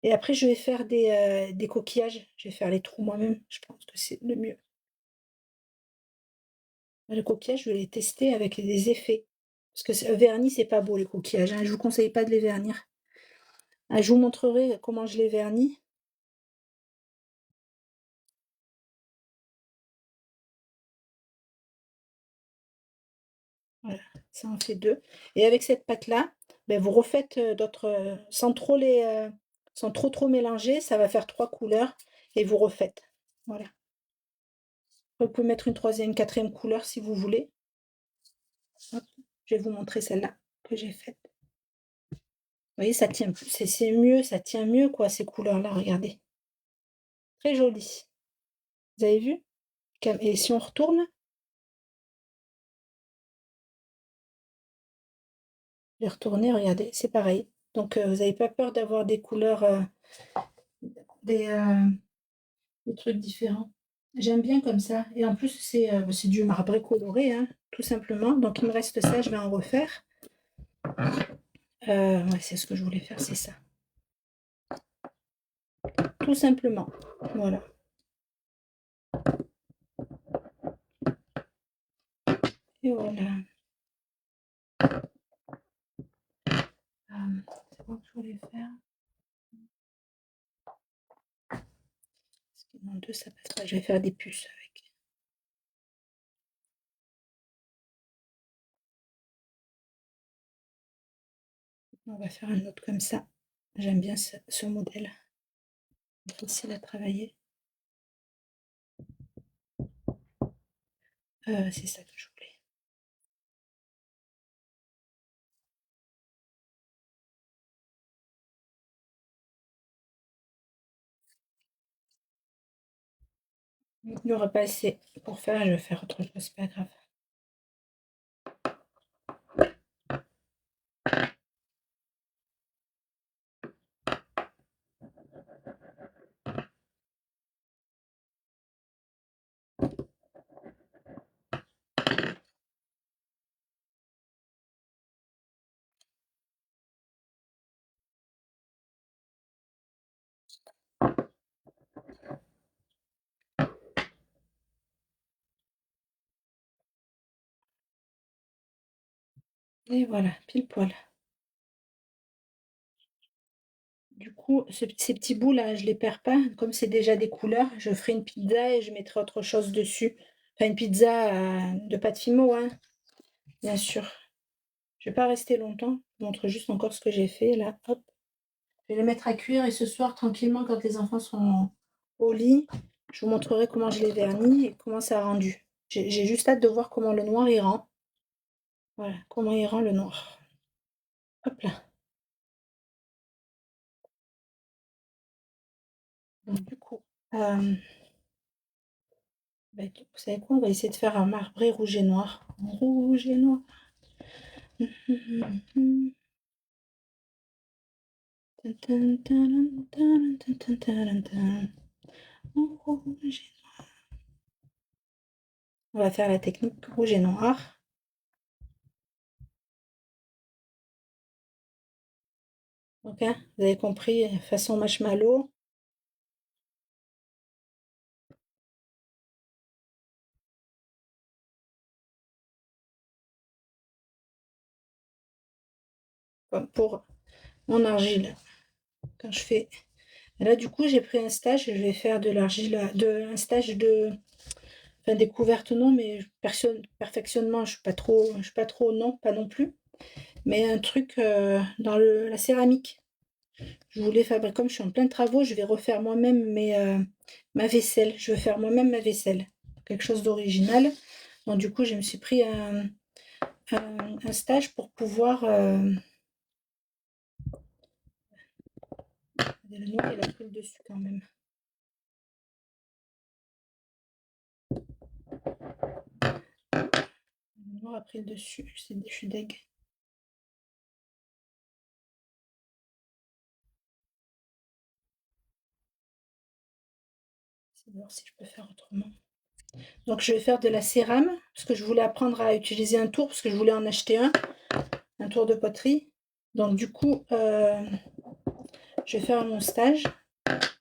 Et après, je vais faire des coquillages. Je vais faire les trous moi-même. Je pense que c'est le mieux. Le coquillage, je vais les tester avec des effets. Parce que vernis, c'est pas beau les coquillages, hein. Je vous conseille pas de les vernir. Ah, je vous montrerai comment je les vernis. Voilà, ça en fait deux. Et avec cette pâte-là, ben, vous refaites d'autres, sans trop mélanger, ça va faire trois couleurs et vous refaites. Voilà. Vous pouvez mettre une troisième, quatrième couleur si vous voulez. Hop, je vais vous montrer celle-là que j'ai faite. Vous voyez, ça tient, c'est mieux, ça tient mieux quoi, ces couleurs-là, regardez. Très joli. Vous avez vu? Et si on retourne, je vais retourner, regardez, c'est pareil. Donc vous n'avez pas peur d'avoir des couleurs, des, euh, des trucs différents. J'aime bien comme ça. Et en plus, c'est du marbré coloré, hein, tout simplement. Donc il me reste ça, je vais en refaire. Ouais, c'est ce que je voulais faire, c'est ça. Tout simplement. Voilà. Et voilà. C'est quoi que je voulais faire? Parce que non, deux, ça passe pas. Je vais faire des puces avec. On va faire un autre comme ça. J'aime bien ce modèle. Facile à travailler. C'est ça que je voulais. Il n'y aura pas assez pour faire, je vais faire autre chose, c'est pas grave. Et voilà, pile poil. Du coup, ces petits bouts là, je les perds pas. Comme c'est déjà des couleurs, je ferai une pizza et je mettrai autre chose dessus. Enfin, une pizza de pâte fimo, hein, bien sûr. Je vais pas rester longtemps. Je vous montre juste encore ce que j'ai fait là. Hop. Je vais les mettre à cuire et ce soir, tranquillement, quand les enfants sont au lit, je vous montrerai comment je les vernis et comment ça a rendu. J'ai juste hâte de voir comment le noir y rend. Voilà, comment il rend le noir. Hop là. Donc, du coup, bah, vous savez quoi? On va essayer de faire un marbré rouge et noir. Rouge et noir. On va faire la technique rouge et noir. Ok, vous avez compris, façon marshmallow. comme pour mon argile. Quand je fais... Là, du coup, j'ai pris un stage, je vais faire de l'argile, un stage de... Enfin, découverte, non, mais perfectionnement, je suis pas trop, non, pas non plus. Mais un truc dans la céramique. Je voulais fabriquer, comme je suis en plein de travaux, je vais refaire moi-même ma vaisselle. Je veux faire moi-même ma vaisselle. Quelque chose d'original. Donc, du coup, je me suis pris un stage pour pouvoir... le noir, il a pris le dessus quand même. Le noir a pris le dessus. Je suis deg. C'est voir si je peux faire autrement. Donc, je vais faire de la cérame, parce que je voulais apprendre à utiliser un tour, parce que je voulais en acheter un tour de poterie. Donc, du coup, je vais faire mon stage,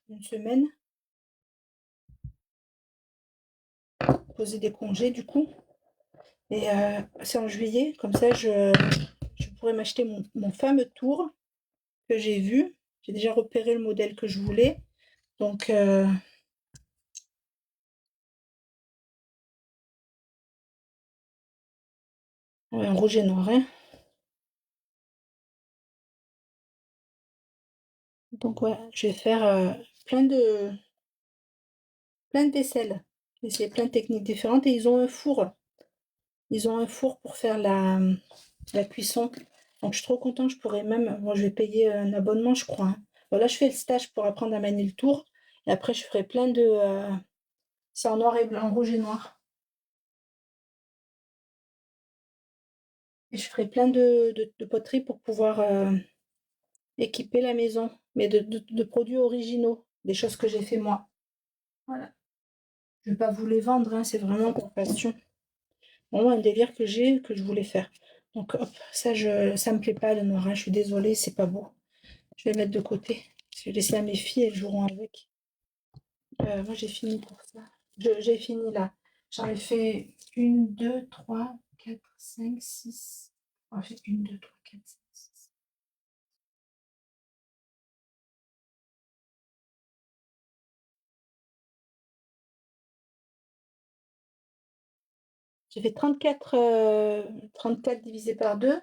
une semaine. Poser des congés, du coup. Et c'est en juillet, comme ça, je pourrais m'acheter mon fameux tour que j'ai vu. J'ai déjà repéré le modèle que je voulais. Donc, ouais, en rouge et noir, hein. Donc, ouais, je vais faire plein de vaisselle. Essayer plein de techniques différentes. Et ils ont un four. Ils ont un four pour faire la cuisson. Donc, je suis trop contente. Je pourrais même... Moi, je vais payer un abonnement, je crois, hein. Voilà, je fais le stage pour apprendre à manier le tour. Et après, je ferai plein de... c'est en noir et blanc, en rouge et noir. Et je ferai plein de poteries pour pouvoir équiper la maison. Mais de produits originaux. Des choses que j'ai fait moi. Voilà. Je ne vais pas vous les vendre, hein, c'est vraiment pour passion. Vraiment un délire que j'ai, que je voulais faire. Donc hop, ça me plaît pas le noir, hein, je suis désolée, c'est pas beau. Je vais le mettre de côté. Je vais laisser à mes filles, elles joueront avec. Moi j'ai fini pour ça. J'ai fini là. J'en ai fait une, deux, trois, quatre, cinq, six. Oh, j'ai une, deux, trois, quatre, cinq, six. J'ai fait 34 divisé par 2,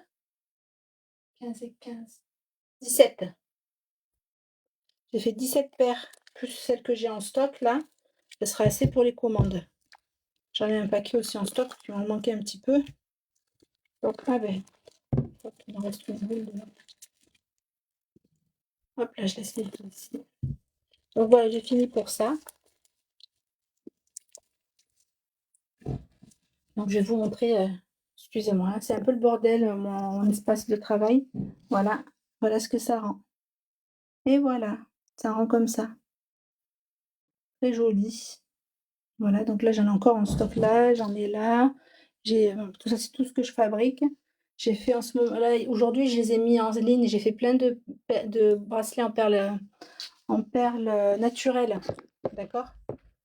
15 et 15. 17. J'ai fait 17 paires, plus celles que j'ai en stock là. Ça sera assez pour les commandes. J'en ai un paquet aussi en stock, qui m'en manquait un petit peu. Donc, ah ben, hop, il en reste une boule dedans. Hop là, je laisse les deux ici. Donc voilà, j'ai fini pour ça. Donc je vais vous montrer, excusez-moi, hein, c'est un peu le bordel, mon espace de travail. Voilà, voilà ce que ça rend. Et voilà, ça rend comme ça. Très joli. Voilà, donc là, j'en ai encore en stock là, j'en ai là. Tout ça, c'est tout ce que je fabrique. J'ai fait en ce moment là, aujourd'hui, je les ai mis en ligne. J'ai fait plein de bracelets en perles naturelles. D'accord?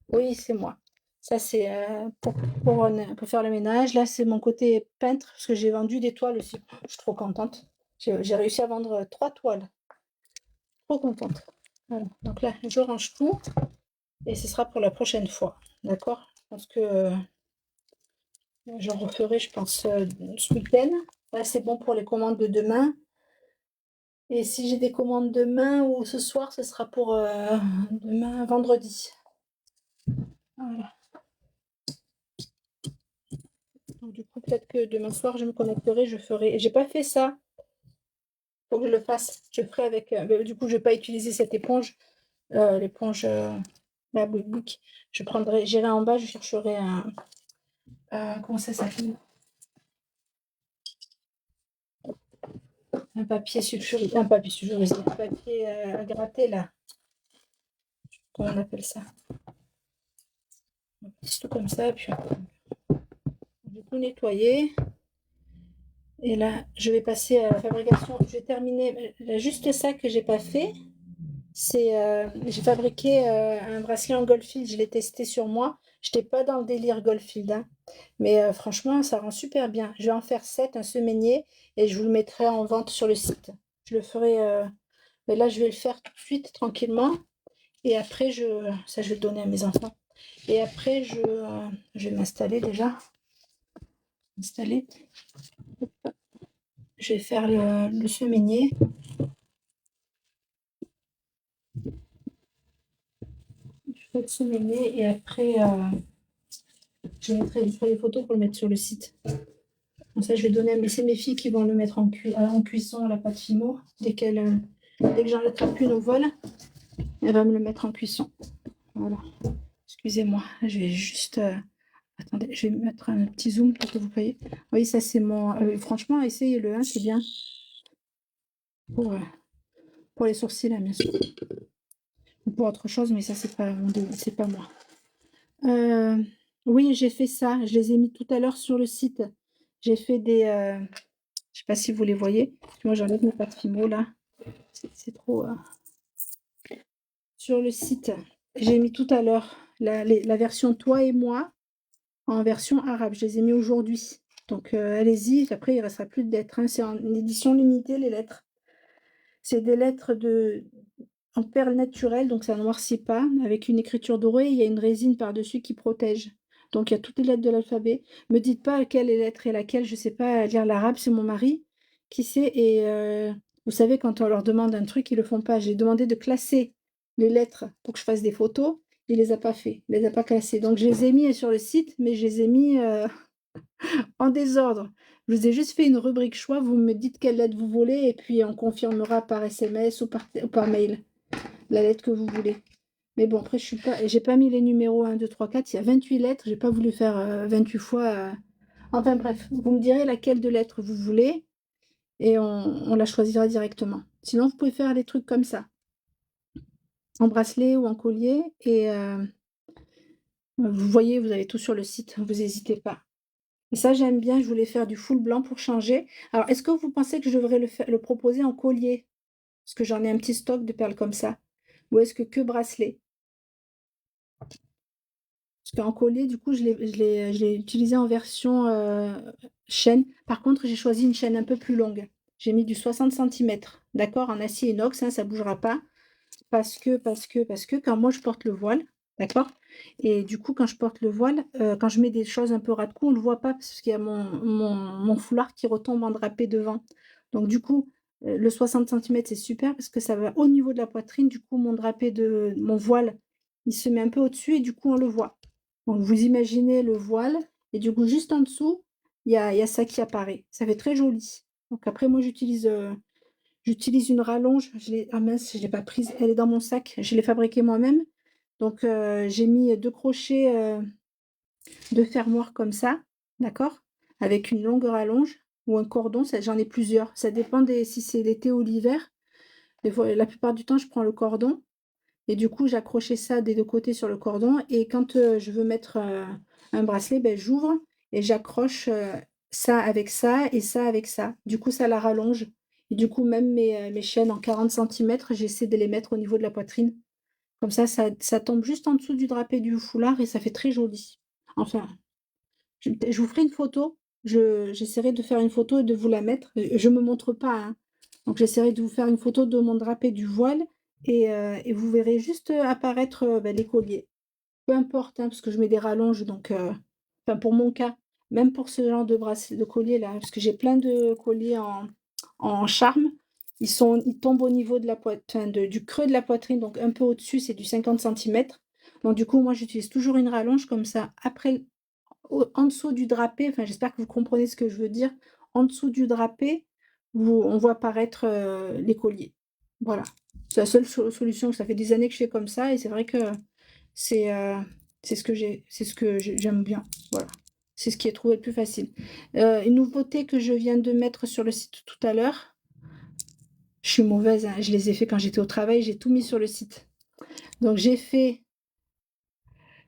Oui, c'est moi. Ça, c'est pour faire le ménage. Là, c'est mon côté peintre, parce que j'ai vendu des toiles aussi. Je suis trop contente. J'ai réussi à vendre 3 toiles. Trop contente. Voilà. Donc là, je range tout et ce sera pour la prochaine fois. D'accord? Parce que j'en referai, je pense, ce week-end. Là, c'est bon pour les commandes de demain. Et si j'ai des commandes demain ou ce soir, ce sera pour demain, vendredi. Voilà. Donc, du coup, peut-être que demain soir, je me connecterai, je ferai. J'ai pas fait ça. Faut que je le fasse. Je ferai avec. Du coup, je vais pas utiliser cette éponge, l'éponge la Bouygues. J'irai en bas, je chercherai comment ça s'appelle? Un papier sulfurisé, un papier à gratter là. Comment on appelle ça? C'est tout comme ça, puis je vais tout nettoyer. Et là, je vais passer à la fabrication. Je vais terminer juste ça que j'ai pas fait. J'ai fabriqué un bracelet en Goldfield, je l'ai testé sur moi. Je n'étais pas dans le délire Goldfield, hein. Mais franchement, ça rend super bien. Je vais en faire 7, un semainier, et je vous le mettrai en vente sur le site. Je le ferai, mais là, je vais le faire tout de suite, tranquillement. Et après, ça, je vais le donner à mes enfants. Et après, je vais m'installer déjà. Installer. Je vais faire le semainier. Je fais le semainier et après, je ferai les photos pour le mettre sur le site. Comme ça, je vais donner c'est mes filles qui vont le mettre en cuisson à la pâte Fimo. Dès que j'en attrape une au vol, elle va me le mettre en cuisson. Voilà. Excusez-moi, je vais juste. Attendez, je vais mettre un petit zoom pour que vous voyez. Oui, ça c'est mon. Franchement, essayez-le, hein, c'est bien. Pour, pour les sourcils, hein, bien sûr. Ou pour autre chose, mais ça, c'est pas moi. Oui, j'ai fait ça. Je les ai mis tout à l'heure sur le site. J'ai fait des. Je sais pas si vous les voyez. Moi, j'enlève mes pâtes Fimo là. C'est trop. Sur le site, j'ai mis tout à l'heure la version Toi et moi en version arabe. Je les ai mis aujourd'hui. Donc, allez-y. Après, il ne restera plus de lettres, hein. C'est en édition limitée, les lettres. C'est des lettres en perles naturelles, donc ça ne noircit pas, avec une écriture dorée. Il y a une résine par-dessus qui protège. Donc, il y a toutes les lettres de l'alphabet. Me dites pas quelle est lettre est laquelle. Je ne sais pas lire l'arabe. C'est mon mari qui sait. Et vous savez, quand on leur demande un truc, ils ne le font pas. J'ai demandé de classer les lettres pour que je fasse des photos. Il ne les a pas fait. Il ne les a pas classées. Donc, je les ai mis sur le site, mais je les ai mis en désordre. Je vous ai juste fait une rubrique choix. Vous me dites quelle lettre vous voulez et puis on confirmera par SMS ou par mail la lettre que vous voulez. Mais bon, après, j'ai pas mis les numéros 1, 2, 3, 4. Il y a 28 lettres. J'ai pas voulu faire 28 fois. Enfin bref, vous me direz laquelle de lettres vous voulez et on la choisira directement. Sinon, vous pouvez faire des trucs comme ça, en bracelet ou en collier. Et vous voyez, vous avez tout sur le site. Vous n'hésitez pas. Et ça, j'aime bien. Je voulais faire du full blanc pour changer. Alors, est-ce que vous pensez que je devrais le proposer en collier? Parce que j'en ai un petit stock de perles comme ça. Ou est-ce que bracelet? Parce qu'en collier, du coup, je l'ai utilisé en version chaîne. Par contre, j'ai choisi une chaîne un peu plus longue. J'ai mis du 60 centimètres, d'accord, en acier inox, hein, ça ne bougera pas. Parce que, quand moi je porte le voile, d'accord? Et du coup, quand je porte le voile, quand je mets des choses un peu ras de cou, on ne le voit pas parce qu'il y a mon foulard qui retombe en drapé devant. Donc, du coup, le 60 centimètres, c'est super parce que ça va au niveau de la poitrine. Du coup, mon drapé de mon voile, il se met un peu au-dessus et du coup, on le voit. Donc, vous imaginez le voile et du coup, juste en dessous, il y a ça qui apparaît. Ça fait très joli. Donc, après, moi, j'utilise une rallonge. Ah mince, je ne l'ai pas prise. Elle est dans mon sac. Je l'ai fabriquée moi-même. Donc, j'ai mis 2 crochets de fermoir comme ça, d'accord? Avec une longue rallonge ou un cordon. J'en ai plusieurs. Ça dépend si c'est l'été ou l'hiver. La plupart du temps, je prends le cordon. Et du coup, j'accrochais ça des deux côtés sur le cordon. Et quand je veux mettre un bracelet, ben, j'ouvre et j'accroche ça avec ça et ça avec ça. Du coup, ça la rallonge. Et du coup, même mes chaînes en 40 centimètres, j'essaie de les mettre au niveau de la poitrine. Comme ça tombe juste en dessous du drapé du foulard et ça fait très joli. Enfin, je vous ferai une photo. J'essaierai de faire une photo et de vous la mettre. Je ne me montre pas, hein. Donc, j'essaierai de vous faire une photo de mon drapé du voile et vous verrez juste apparaître ben, les colliers. Peu importe, hein, parce que je mets des rallonges. Donc, enfin, pour mon cas, même pour ce genre de bracelet, de collier là, parce que j'ai plein de colliers en charme. Ils tombent au niveau de la poitrine, du creux de la poitrine, donc un peu au-dessus, c'est du 50 centimètres. Donc, du coup, moi, j'utilise toujours une rallonge comme ça. Après, en dessous du drapé, enfin, j'espère que vous comprenez ce que je veux dire. En dessous du drapé, on voit apparaître les colliers. Voilà. C'est la seule solution. Ça fait des années que je fais comme ça et c'est vrai que c'est c'est ce que j'aime bien. Voilà. C'est ce qui est trouvé le plus facile. Une nouveauté que je viens de mettre sur le site tout à l'heure. Je suis mauvaise, hein, je les ai fait quand j'étais au travail, j'ai tout mis sur le site. Donc j'ai fait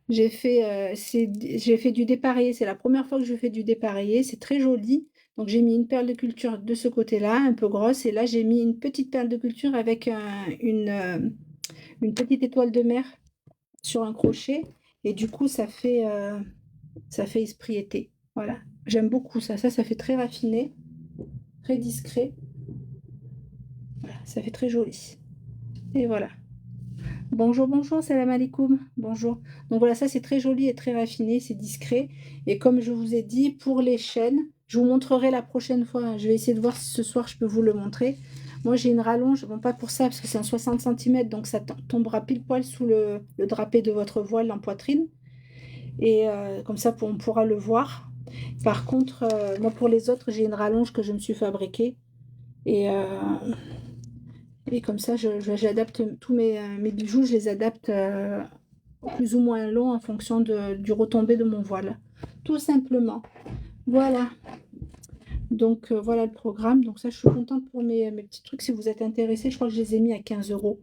du dépareillé, c'est la première fois que je fais du dépareillé, c'est très joli. Donc j'ai mis une perle de culture de ce côté-là, un peu grosse, et là j'ai mis une petite perle de culture avec une petite étoile de mer sur un crochet et du coup ça fait esprit été. Voilà, j'aime beaucoup ça. Ça fait très raffiné, très discret. Voilà, ça fait très joli. Et voilà. Bonjour, bonjour, salam alaikum. Bonjour. Donc voilà, ça c'est très joli et très raffiné, c'est discret. Et comme je vous ai dit, pour les chaînes, je vous montrerai la prochaine fois. Je vais essayer de voir si ce soir je peux vous le montrer. Moi j'ai une rallonge, bon pas pour ça parce que c'est un 60 cm, donc ça tombera pile poil sous le drapé de votre voile en poitrine. Et comme ça on pourra le voir. Par contre, moi pour les autres, j'ai une rallonge que je me suis fabriquée. Et, et comme ça, j'adapte tous mes bijoux, je les adapte plus ou moins longs en fonction du retombé de mon voile. Tout simplement. Voilà. Donc voilà le programme. Donc ça, je suis contente pour mes petits trucs. Si vous êtes intéressés, je crois que je les ai mis à 15 euros.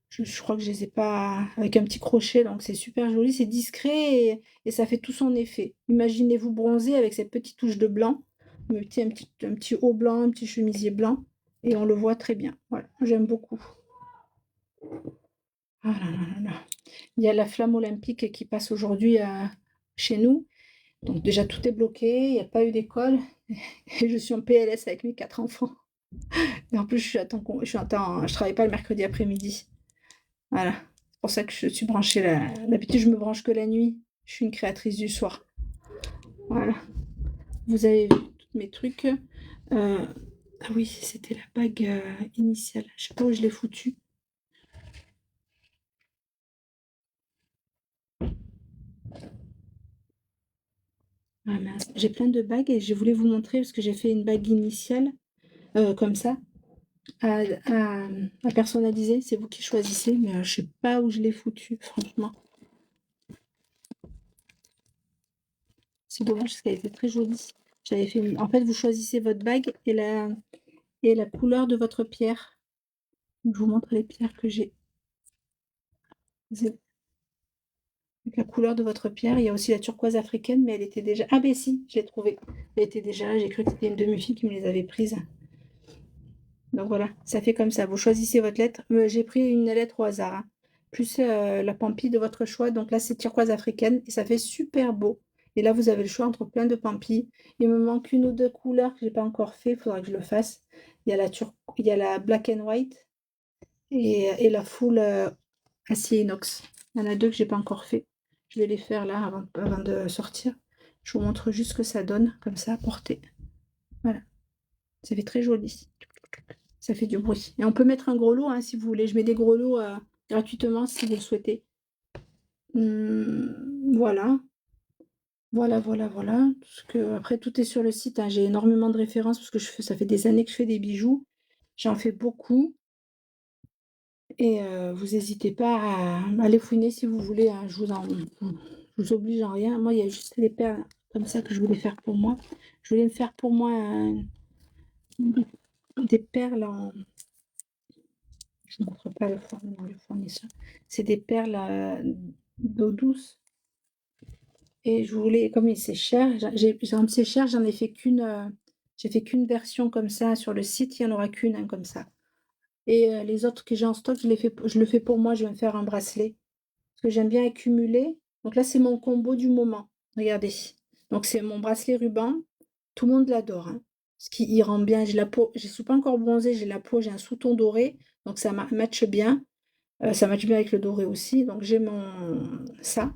Je crois que je les ai pas avec un petit crochet. Donc c'est super joli, c'est discret et ça fait tout son effet. Imaginez-vous bronzer avec cette petite touche de blanc. Un petit haut blanc, un petit chemisier blanc. Et on le voit très bien. Voilà, j'aime beaucoup. Ah là là là là. Il y a la flamme olympique qui passe aujourd'hui chez nous. Donc déjà tout est bloqué, il n'y a pas eu d'école. Et je suis en PLS avec mes 4 enfants. Et en plus, je travaille pas le mercredi après-midi. Voilà. C'est pour ça que je suis branchée là. D'habitude, je me branche que la nuit. Je suis une créatrice du soir. Voilà. Vous avez vu tous mes trucs. Ah oui, c'était la bague initiale. Je sais pas où je l'ai foutue. Ah mince. J'ai plein de bagues et je voulais vous montrer parce que j'ai fait une bague initiale comme ça à, à- à personnaliser. C'est vous qui choisissez, mais je sais pas où je l'ai foutu, franchement. C'est dommage parce qu'elle était très jolie. J'avais fait En fait, vous choisissez votre bague et la couleur de votre pierre. Je vous montre les pierres que j'ai. Avec la couleur de votre pierre. Il y a aussi la turquoise africaine, mais elle était déjà. Ah, ben si, je l'ai trouvée. Elle était déjà là. J'ai cru que c'était une de mes filles qui me les avait prises. Donc voilà, ça fait comme ça. Vous choisissez votre lettre. J'ai pris une lettre au hasard, hein. Plus la pampille de votre choix. Donc là, c'est turquoise africaine et ça fait super beau. Et là, vous avez le choix entre plein de pampilles. Il me manque une ou deux couleurs que j'ai pas encore fait. Il faudra que je le fasse. Il y a la black and white et la full acier inox. Il y en a deux que j'ai pas encore fait. Je vais les faire là avant de sortir. Je vous montre juste ce que ça donne comme ça à porter. Voilà, ça fait très joli. Ça fait du bruit. Et on peut mettre un gros lot hein, si vous voulez. Je mets des gros lots gratuitement si vous le souhaitez. Voilà. Voilà, voilà, voilà. Parce que, après, tout est sur le site, hein. J'ai énormément de références parce que ça fait des années que je fais des bijoux. J'en fais beaucoup. Et vous n'hésitez pas à aller fouiner si vous voulez, hein. Je vous oblige en rien. Moi, il y a juste des perles comme ça que je voulais faire pour moi. Je voulais me faire pour moi des perles en, je ne montre pas le fournisseur. C'est des perles d'eau douce. Et je voulais, comme c'est cher, c'est cher, j'ai fait qu'une version comme ça sur le site. Il n'y en aura qu'une hein, comme ça. Et les autres que j'ai en stock, je le fais pour moi. Je vais me faire un bracelet parce que j'aime bien accumuler. Donc là, c'est mon combo du moment. Regardez. Donc c'est mon bracelet ruban. Tout le monde l'adore, hein. Parce qu'il il rend bien. J'ai la peau, je ne suis pas encore bronzée. J'ai la peau, j'ai un sous-ton doré. Donc ça matche bien. Ça matche bien avec le doré aussi. Donc j'ai ça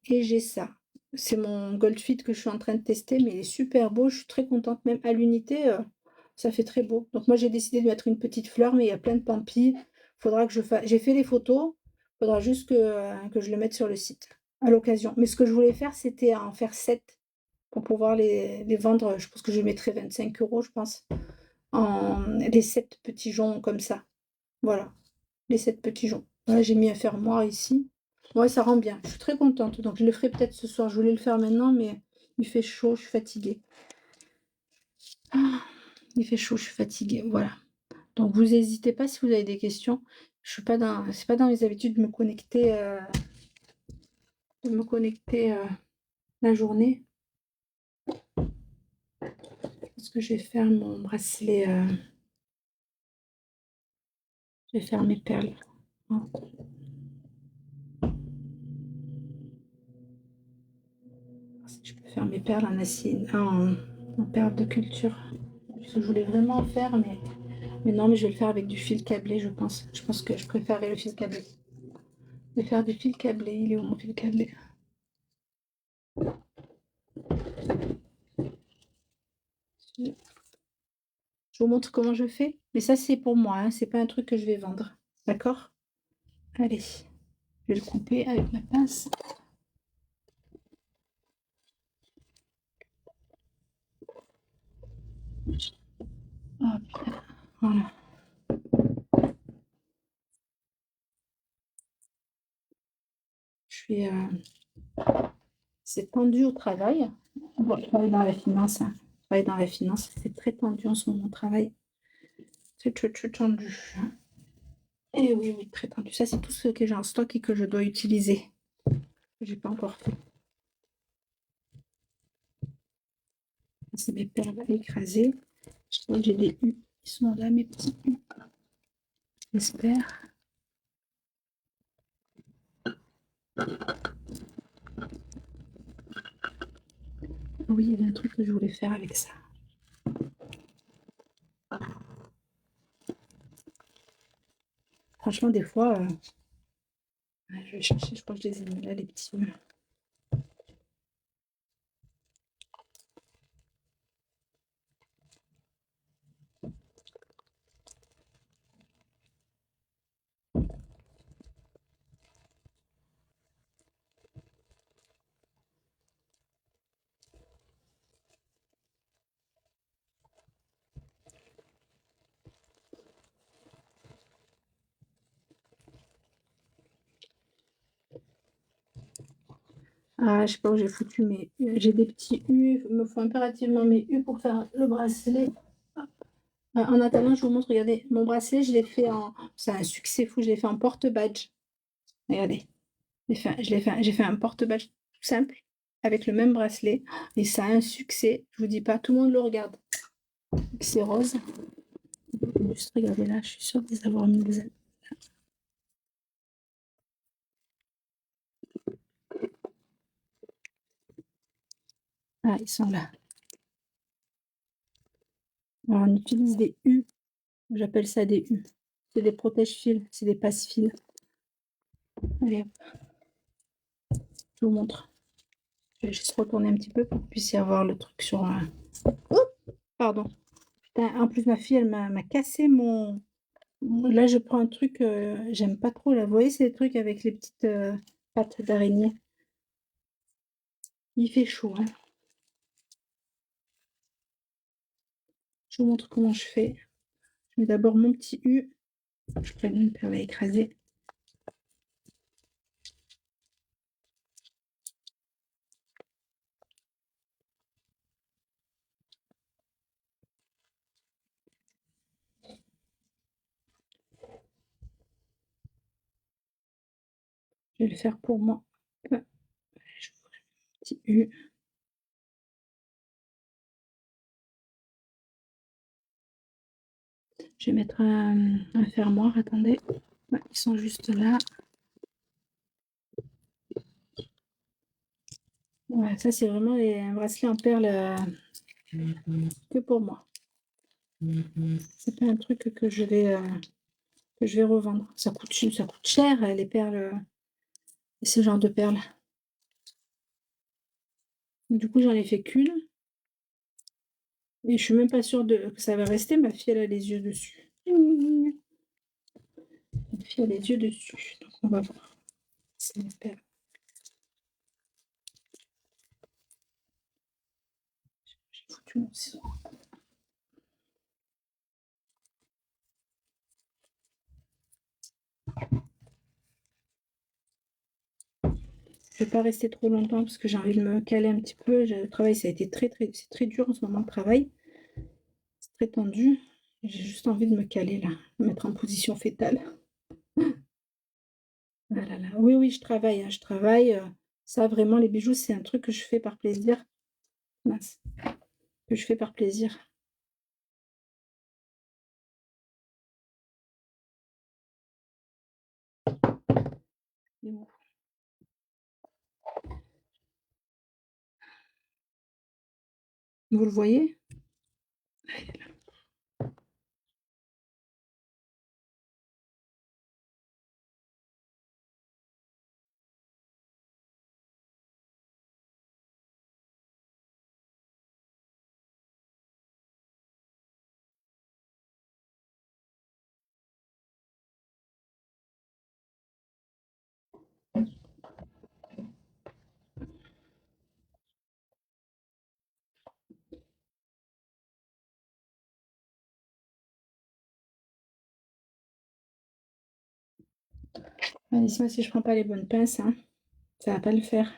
et j'ai ça. C'est mon Goldfit que je suis en train de tester, mais il est super beau. Je suis très contente, même à l'unité, ça fait très beau. Donc moi j'ai décidé de mettre une petite fleur, mais il y a plein de pampilles. Faudra que je fasse. J'ai fait les photos. Faudra juste que je le mette sur le site à l'occasion. Mais ce que je voulais faire, c'était en faire 7 pour pouvoir les vendre. Je pense que je mettrais 25 euros, je pense. Les 7 petits joncs comme ça. Voilà, les 7 petits joncs. Voilà, j'ai mis un fermoir ici. Ouais, ça rend bien. Je suis très contente. Donc, je le ferai peut-être ce soir. Je voulais le faire maintenant, mais il fait chaud, je suis fatiguée. Ah, il fait chaud, je suis fatiguée. Voilà. Donc, vous n'hésitez pas si vous avez des questions. Je suis pas dans, c'est pas dans mes habitudes de me connecter la journée. Parce que je vais faire mon bracelet. Je vais faire mes perles. Hein. Je peux faire mes perles en acier, en perles de culture. Parce que je voulais vraiment en faire, mais non, mais je vais le faire avec du fil câblé, je pense. Je pense que je préférerais le fil câblé. Je vais faire du fil câblé. Il est où mon fil câblé? Je vous montre comment je fais. Mais ça, c'est pour moi, hein, c'est pas un truc que je vais vendre. D'accord? Allez, je vais le couper avec ma pince. Hop, voilà. Je suis, c'est tendu au travail. Bon, je travaille dans la finance, hein. Je travaille dans la finance. C'est très tendu en ce moment, le travail. C'est très, très tendu. Et oui, oui, très tendu. Ça, c'est tout ce que j'ai en stock et que je dois utiliser. Que j'ai pas encore fait. C'est mes perles écrasées. Je crois que j'ai des U. Ils sont là, mes petits U. J'espère. Oui, il y avait un truc que je voulais faire avec ça. Franchement, des fois, je vais chercher, je crois que je les ai mis là, les petits U. Ah, je sais pas où j'ai foutu mes U. J'ai des petits U. Il me faut impérativement mes U pour faire le bracelet. En attendant, je vous montre, regardez, mon bracelet, je l'ai fait en. C'est un succès fou, je l'ai fait en porte-badge. Regardez, j'ai fait un porte-badge tout simple, avec le même bracelet. Et ça a un succès, je vous dis pas, tout le monde le regarde. C'est rose. Juste regardez là, je suis sûre de les avoir mis les. Ah, ils sont là. Alors, on utilise des U. J'appelle ça des U. C'est des protège-fils, c'est des passe-fils. Allez, je vous montre. Je vais juste retourner un petit peu pour que vous puissiez avoir le truc sur. Pardon. Putain, en plus, ma fille, elle m'a cassé mon. Là, je prends un truc, j'aime pas trop là. Vous voyez ces trucs avec les petites pattes d'araignée? Il fait chaud, hein. Je vous montre comment je fais. Je mets d'abord mon petit U. Je prends une perle à écraser. Je vais le faire pour moi. Je vais petit U. Je vais mettre un fermoir, attendez. Ouais, ils sont juste là. Ouais, ça, c'est vraiment un bracelet en perles que pour moi. C'est pas un truc que je vais revendre. Ça coûte cher, les perles, ce genre de perles. Du coup, j'en ai fait qu'une. Et je suis même pas sûre que ça va rester. Ma fille, elle a les yeux dessus. Ma fille a les yeux dessus. Donc, on va voir. C'est mes perles. J'ai foutu mon ciseau. Je vais pas rester trop longtemps parce que j'ai envie de me caler un petit peu. Le travail, ça a été c'est très dur en ce moment, le travail. C'est très tendu. J'ai juste envie de me caler là, me mettre en position fétale. Ah là là. Oui, oui, je travaille, hein, je travaille. Ça, vraiment, les bijoux, c'est un truc que je fais par plaisir. Mince. Que je fais par plaisir. Et bon. Vous le voyez? Ah, laisse-moi si je prends pas les bonnes pinces, hein, ça va pas le faire.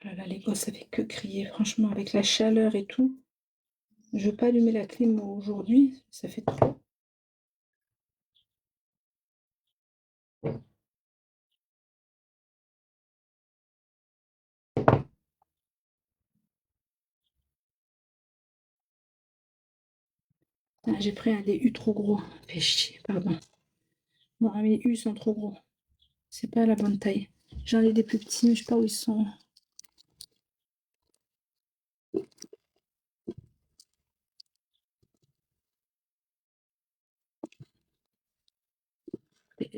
Oh là là, les gosses, ça fait que crier, franchement, avec la chaleur et tout. Je veux pas allumer la clim aujourd'hui, ça fait trop. Ah, j'ai pris un des U trop gros. Fait chier, pardon. Bon, mes U sont trop gros. C'est pas la bonne taille. J'en ai des plus petits, mais je sais pas où ils sont.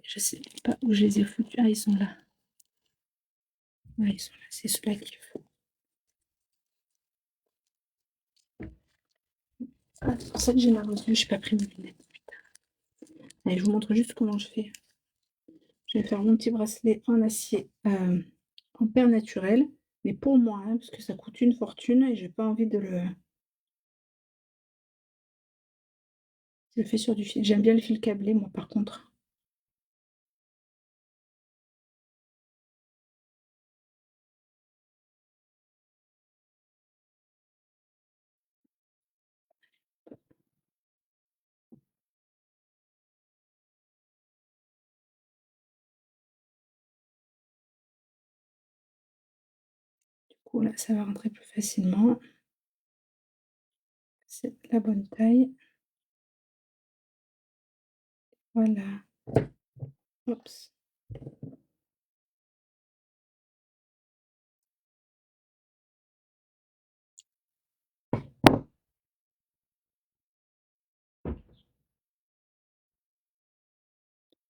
Je sais pas où je les ai foutus. Ah, ils sont là. Ouais, ils sont là. C'est ceux-là qu'il faut. Ah, c'est pour ça que j'ai mal aux yeux. J'ai pas pris mes lunettes. Allez, je vous montre juste comment je fais. Je vais faire mon petit bracelet en acier, en perle naturelle. Mais pour moi, hein, parce que ça coûte une fortune et j'ai pas envie de le. Je le fais sur du fil. J'aime bien le fil câblé, moi, par contre. Du coup, là, ça va rentrer plus facilement. C'est la bonne taille. Voilà. Oups.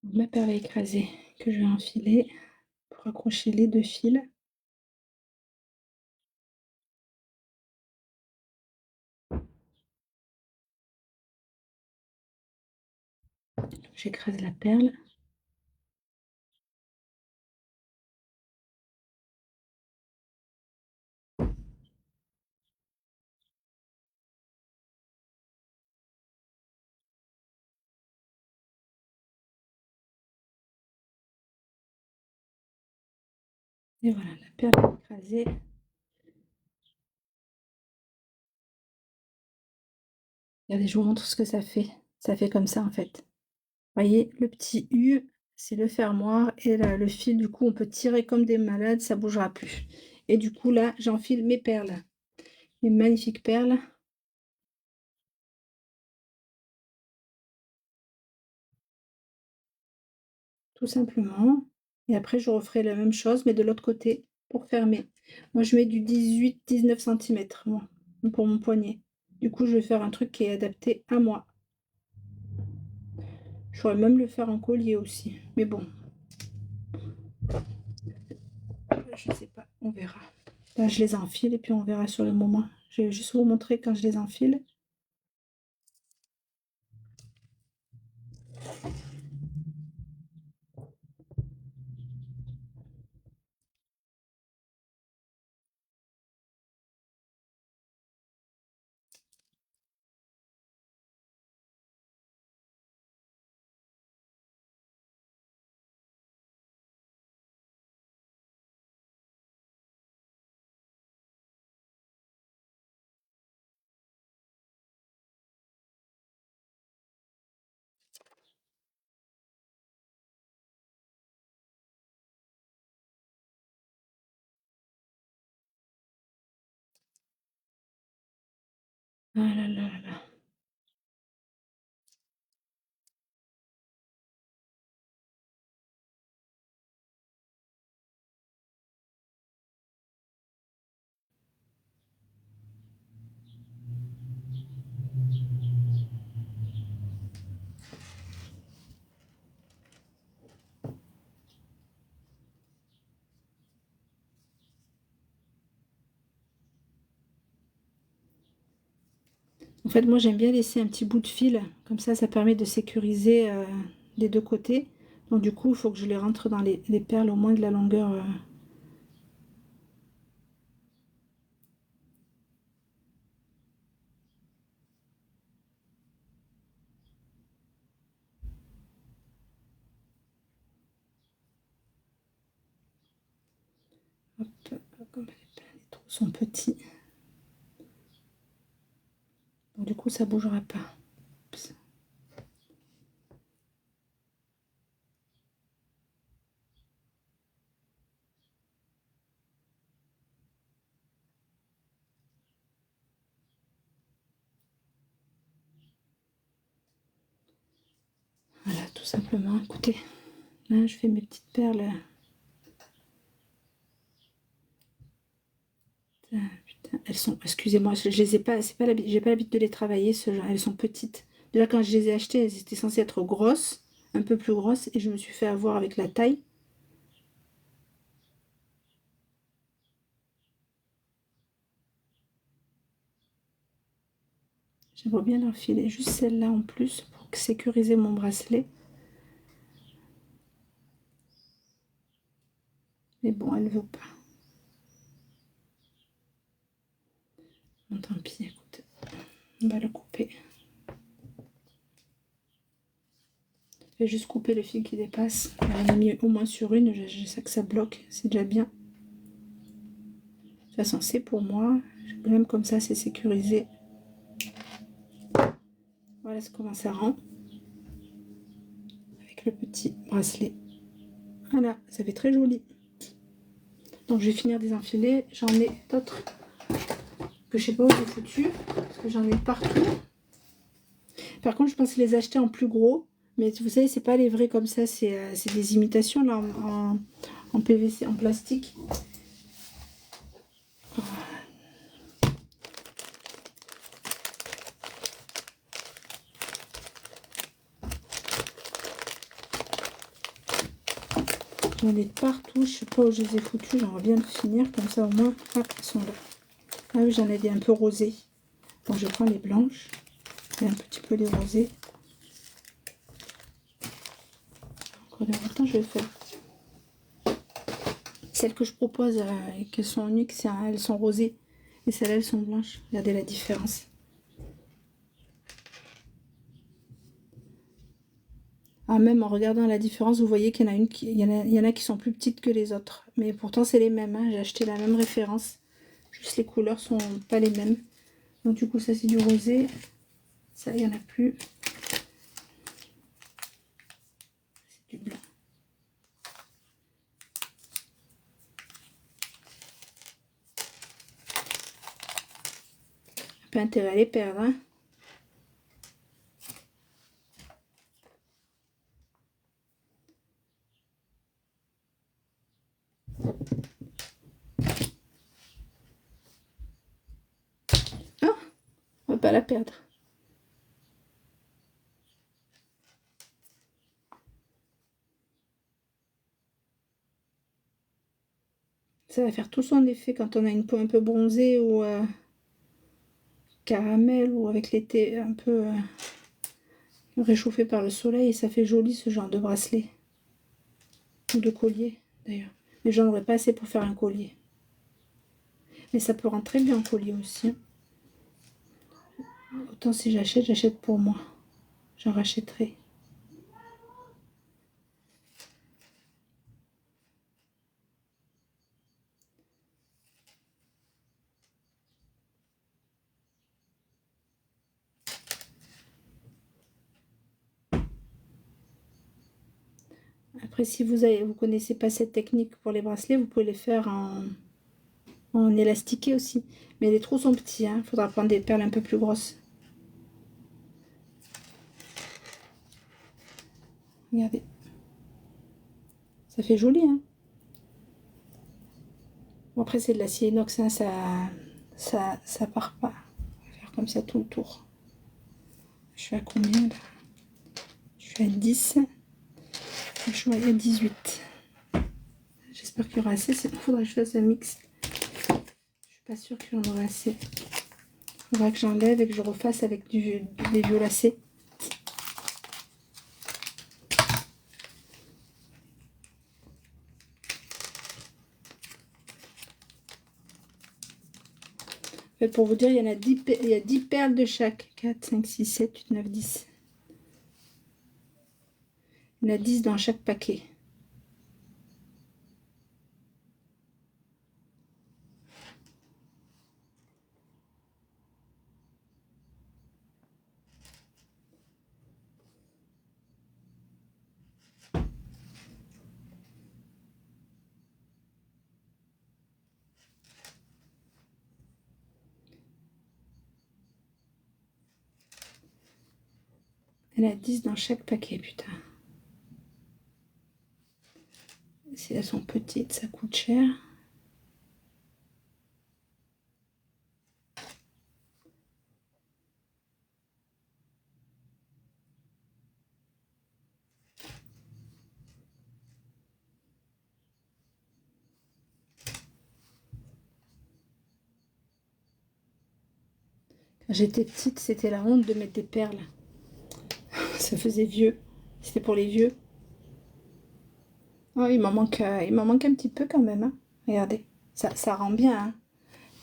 Ma perle écrasée que je vais enfiler pour accrocher les deux fils. J'écrase la perle. Et voilà, la perle écrasée. Regardez, je vous montre ce que ça fait. Ça fait comme ça en fait. Voyez, le petit U, c'est le fermoir et là, le fil, du coup, on peut tirer comme des malades, ça bougera plus. Et du coup, là, j'enfile mes perles, mes magnifiques perles. Tout simplement. Et après, je referai la même chose, mais de l'autre côté, pour fermer. Moi, je mets du 18-19 cm, moi, pour mon poignet. Du coup, je vais faire un truc qui est adapté à moi. Je pourrais même le faire en collier aussi. Mais bon, je sais pas, on verra. Là, je les enfile et puis on verra sur le moment. Je vais juste vous montrer quand je les enfile. Ah là là là là. En fait, moi, j'aime bien laisser un petit bout de fil. Comme ça permet de sécuriser des deux côtés. Donc, du coup, il faut que je les rentre dans les perles au moins de la longueur. Hop, comme les trous sont petits. Donc, du coup, ça bougera pas. Oups. Voilà, tout simplement. Écoutez, là, je fais mes petites perles. Putain, elles sont, excusez-moi, je les ai pas, c'est pas j'ai pas l'habitude de les travailler, ce genre, elles sont petites. Déjà, quand je les ai achetées, elles étaient censées être grosses, un peu plus grosses, et je me suis fait avoir avec la taille. J'aimerais bien leur filer juste celle-là en plus pour sécuriser mon bracelet. Mais bon, elle veut pas. Bon, tant pis, écoute, on va le couper. Je vais juste couper le fil qui dépasse. Elle en a mis au moins sur une, je sais que ça bloque, c'est déjà bien. De toute façon, c'est pour moi. Même comme ça, c'est sécurisé. Voilà comment ça rend. Avec le petit bracelet. Voilà, ça fait très joli. Donc je vais finir des enfilés. J'en ai d'autres que je sais pas où j'ai foutu. Parce que j'en ai partout. Par contre, je pense les acheter en plus gros. Mais vous savez, c'est pas les vrais comme ça. C'est des imitations là en PVC, en plastique. J'en ai partout, je sais pas où je les ai foutus, j'aimerais bien le finir, comme ça au moins, ah, ils sont là. Ah oui, j'en ai des un peu rosés. Donc je prends les blanches et un petit peu les rosés. Encore des temps, je vais faire. Celles que je propose, qu'elles sont uniques, elles sont rosées. Et celles-là, elles sont blanches. Regardez la différence. Ah, même en regardant la différence, vous voyez qu'il y en a il y en a qui sont plus petites que les autres. Mais pourtant, c'est les mêmes. Hein. J'ai acheté la même référence. Juste les couleurs sont pas les mêmes. Donc du coup, ça c'est du rosé. Ça, il n'y en a plus. C'est du blanc. Pas intérêt à les perdre. Hein. Ah, on va pas la perdre. Ça va faire tout son effet quand on a une peau un peu bronzée ou caramel ou avec l'été un peu réchauffé par le soleil. Et ça fait joli ce genre de bracelet. Ou de collier d'ailleurs. Mais j'en aurais pas assez pour faire un collier. Mais ça peut rentrer bien en collier aussi. Hein. Autant si j'achète, j'achète pour moi. J'en rachèterai. Après, si vous connaissez pas cette technique pour les bracelets, vous pouvez les faire en élastiqué aussi. Mais les trous sont petits, hein. Faudra prendre des perles un peu plus grosses. Regardez. Ça fait joli, hein. Bon, après, c'est de l'acier inox, hein, ça part pas. On va faire comme ça tout le tour. Je suis à combien là? Je suis à 10. Je suis à 18. J'espère qu'il y aura assez. Il faudrait que je fasse un mix. Je suis pas sûre qu'il y en aura assez. faudra que j'enlève et que je refasse avec des violacés. En fait, pour vous dire, il y en a 10, il y a 10 perles de chaque. 4, 5, 6, 7, 8, 9, 10. Il y en a 10 dans chaque paquet. Il y en a 10 dans chaque paquet, putain. Si elles sont petites, ça coûte cher. Quand j'étais petite, c'était la honte de mettre des perles. Ça faisait vieux. C'était pour les vieux. Oh, il m'en manque un petit peu quand même. Hein. Regardez, ça rend bien. Hein.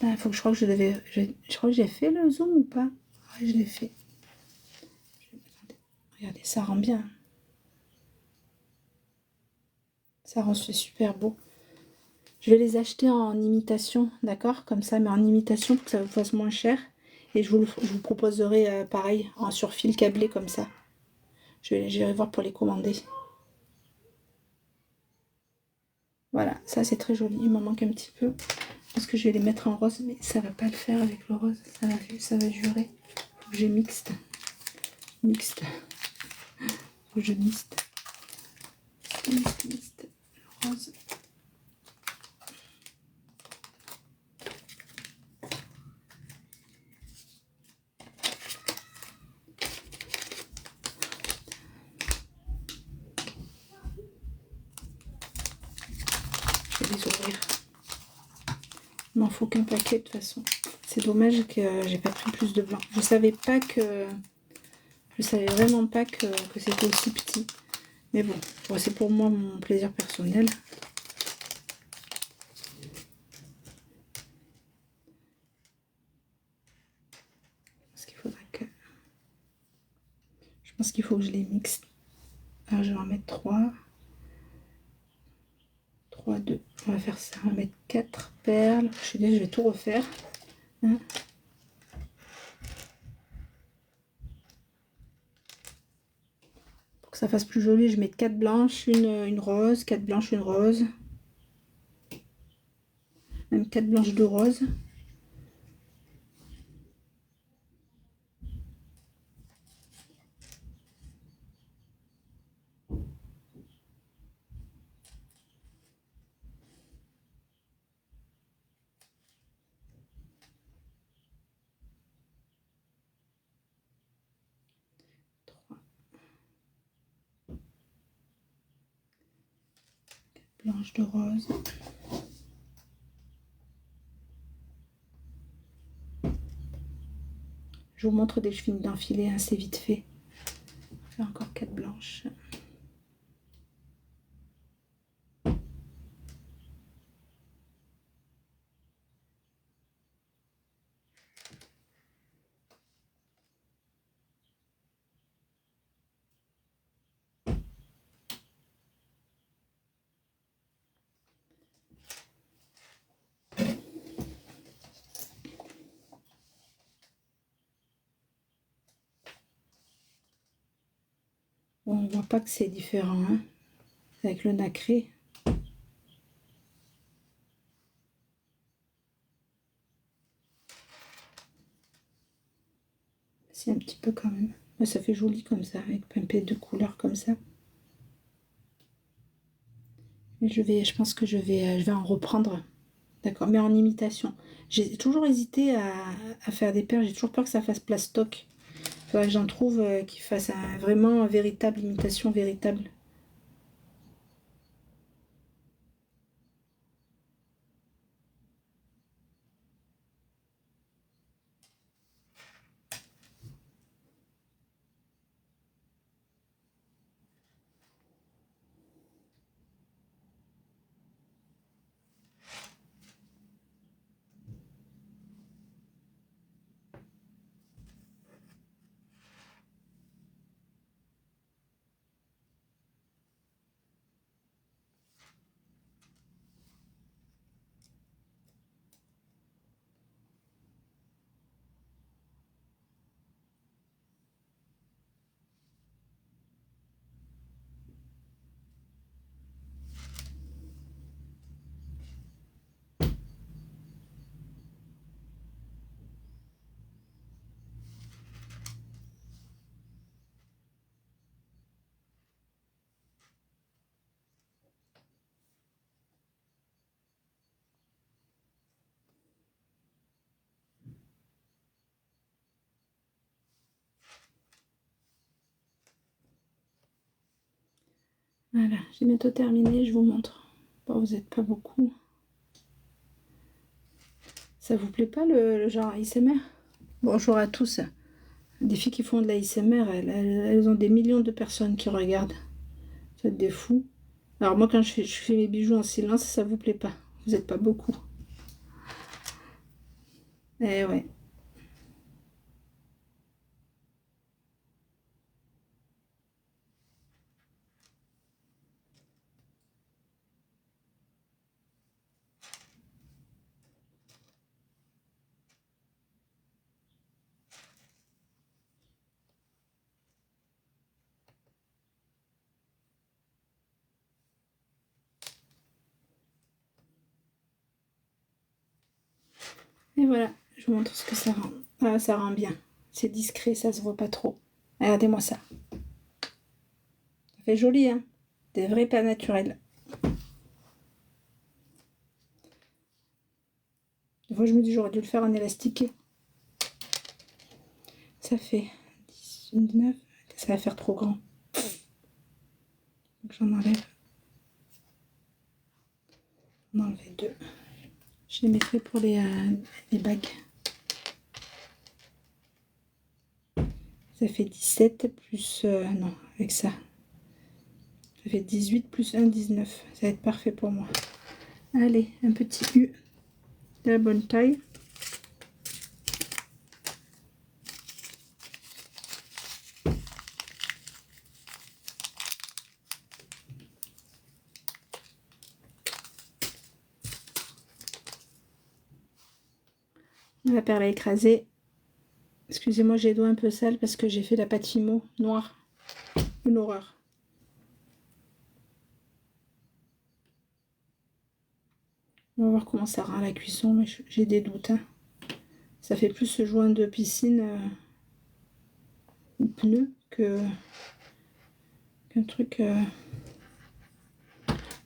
Il faut que je crois que je crois que j'ai fait le zoom ou pas? Ouais, je l'ai fait. Regardez, ça rend bien. Ça rend super beau. Je vais les acheter en imitation, d'accord? Comme ça, mais en imitation pour que ça vous fasse moins cher. Et je vous proposerai pareil, en surfil câblé comme ça. J'irai voir pour les commander. Voilà, ça c'est très joli. Il m'en manque un petit peu. Parce que je vais les mettre en rose, mais ça va pas le faire avec le rose. Ça va durer. Faut que j'ai mixte. Mixte. Faut que je mixte. Mixte. Rose. Je vais les ouvrir. Il m'en faut qu'un paquet de toute façon. C'est dommage que j'ai pas pris plus de blanc. Je savais vraiment pas que c'était aussi petit. Mais bon, c'est pour moi mon plaisir personnel. Parce qu'il faudra que... Je pense qu'il faut que je les mixe. Alors je vais en mettre 3. 3, 2. On va faire ça. On va mettre 4 perles. Je suis désolée, je vais tout refaire. Hein. Pour que ça fasse plus joli, je mets 4 blanches, une rose, 4 blanches, une rose. Même 4 blanches, 2 roses. Blanche de rose. Je vous montre dès que je finis d'enfiler, hein, c'est vite fait. Je vais faire encore 4 blanches. Bon, on voit pas que c'est différent, hein, avec le nacré. C'est un petit peu quand même. Mais ça fait joli comme ça, avec un peu de couleurs comme ça. Et je pense que je vais en reprendre. D'accord, mais en imitation. J'ai toujours hésité à faire des perles. J'ai toujours peur que ça fasse plastoc. Il faudrait que j'en trouve qui fasse vraiment véritable imitation véritable. Voilà, j'ai bientôt terminé, je vous montre. Bon, vous n'êtes pas beaucoup. Ça vous plaît pas le genre ASMR? Bonjour à tous. Des filles qui font de la ASMR, elles ont des millions de personnes qui regardent. Vous êtes des fous. Alors moi, quand je fais mes bijoux en silence, ça vous plaît pas. Vous n'êtes pas beaucoup. Eh ouais. Et voilà, je vous montre ce que ça rend. Ah, ça rend bien. C'est discret, ça se voit pas trop. Regardez-moi ça. Ça fait joli, hein? Des vrais pas naturels. Des fois, je me dis, j'aurais dû le faire en élastiqué. Ça fait 19. Ça va faire trop grand. Donc, j'en enlève. On en enlève 2. Je les mettrai pour les bagues. Ça fait 17 plus... non, avec ça. Ça fait 18 plus 1, 19. Ça va être parfait pour moi. Allez, un petit U de la bonne taille. La perle à écraser. Excusez-moi, j'ai les doigts un peu sales parce que j'ai fait la pâte Fimo noire. Une horreur. On va voir comment ça rend la cuisson, mais j'ai des doutes. Hein. Ça fait plus ce joint de piscine ou pneu qu'un truc.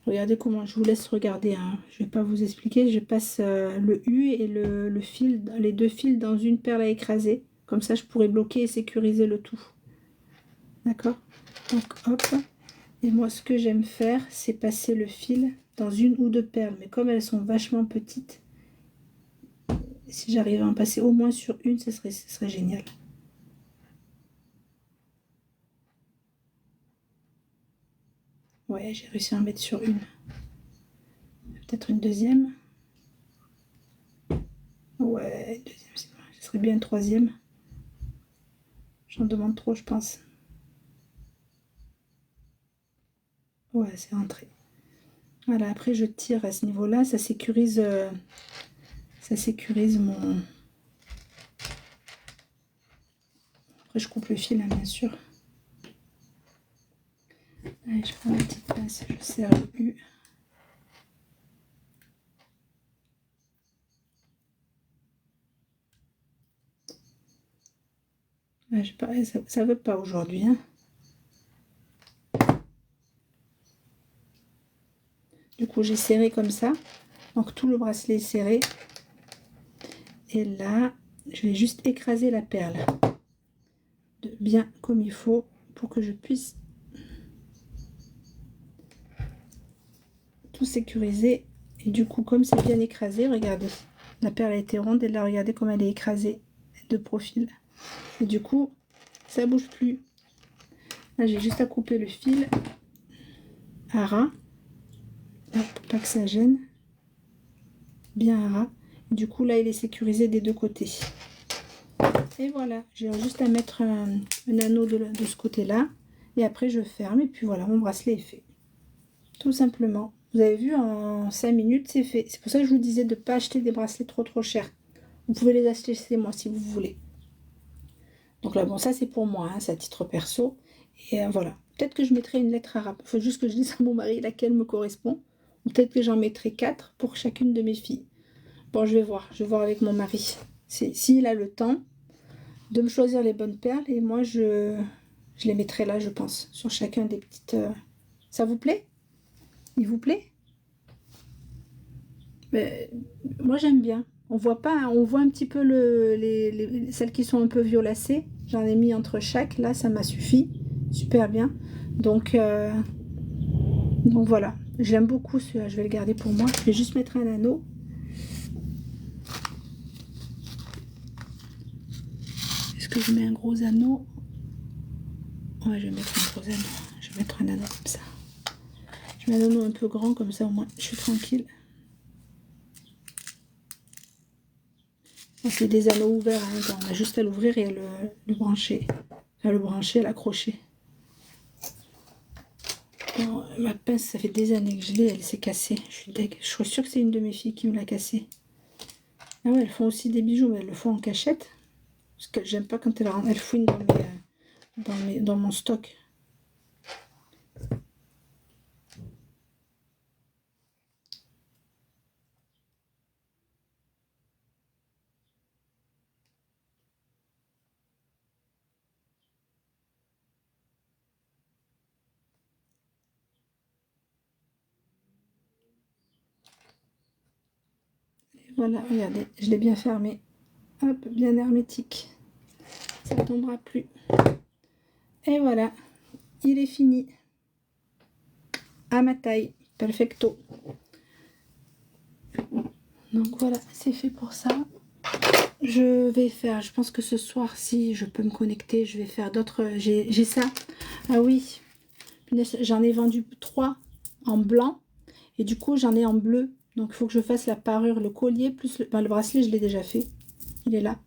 Regardez comment je vous laisse regarder. Hein. Je vais pas vous expliquer. Je passe le U et le fil, les deux fils dans une perle à écraser. Comme ça, je pourrais bloquer et sécuriser le tout. D'accord? Donc, hop. Et moi, ce que j'aime faire, c'est passer le fil dans une ou deux perles. Mais comme elles sont vachement petites, si j'arrive à en passer au moins sur une, ce serait génial. Ouais, j'ai réussi à en mettre sur une. Peut-être une deuxième. Ouais, une deuxième, c'est bon. Ce serait bien une troisième. J'en demande trop, je pense. Ouais, c'est rentré. Voilà, après je tire à ce niveau-là, ça sécurise mon... Après je coupe le fil, hein, bien sûr. Allez, je prends la petite pince, je serre le U. Ah, ça ne veut pas aujourd'hui. Hein. Du coup, j'ai serré comme ça. Donc, tout le bracelet est serré. Et là, je vais juste écraser la perle. Bien comme il faut pour que je puisse tout sécuriser. Et du coup, comme c'est bien écrasé, regardez. La perle a été ronde et là, regardez comme elle est écrasée de profil. Et du coup, ça bouge plus. Là, j'ai juste à couper le fil à ras. Pour pas que ça gêne. Bien à ras. Du coup, là, il est sécurisé des deux côtés. Et voilà, j'ai juste à mettre un anneau de ce côté-là. Et après, je ferme. Et puis voilà, mon bracelet est fait. Tout simplement. Vous avez vu, en 5 minutes, c'est fait. C'est pour ça que je vous disais de ne pas acheter des bracelets trop chers. Vous pouvez les acheter chez moi si vous voulez. Donc là, bon, ça c'est pour moi, hein, c'est à titre perso. Et voilà. Peut-être que je mettrai une lettre arabe. Il faut juste que je dise à mon mari laquelle me correspond. Ou peut-être que j'en mettrai 4 pour chacune de mes filles. Bon, je vais voir. Je vais voir avec mon mari. S'il a le temps de me choisir les bonnes perles. Et moi, je les mettrai là, je pense. Sur chacun des petites... Ça vous plaît? Il vous plaît? Mais, moi, j'aime bien. On voit pas, hein, on voit un petit peu celles qui sont un peu violacées. J'en ai mis entre chaque. Là, ça m'a suffi. Super bien. Donc, Donc voilà, j'aime beaucoup celui-là, je vais le garder pour moi. Je vais juste mettre un anneau. Est-ce que je mets un gros anneau? Ouais, je vais mettre un gros anneau. Je vais mettre un anneau comme ça. Je mets un anneau un peu grand, comme ça au moins je suis tranquille. C'est des anneaux ouverts, hein, on a juste à l'ouvrir et à le brancher. À le brancher, à l'accrocher. Ma pince, ça fait des années que je l'ai, elle s'est cassée. Je suis deg. Je suis sûre que c'est une de mes filles qui me l'a cassée. Ah ouais, elles font aussi des bijoux, mais elles le font en cachette. Parce que j'aime pas quand elles fouinent dans mon stock. Et voilà, regardez, je l'ai bien fermé. Hop, bien hermétique. Ça ne tombera plus. Et voilà, il est fini. À ma taille, perfecto. Donc voilà, c'est fait pour ça. Je vais faire, je pense que ce soir, si je peux me connecter, je vais faire d'autres. J'ai ça. Ah oui, j'en ai vendu 3 en blanc. Et du coup, j'en ai en bleu. Donc, il faut que je fasse la parure, le collier, plus le bracelet, je l'ai déjà fait. Il est là.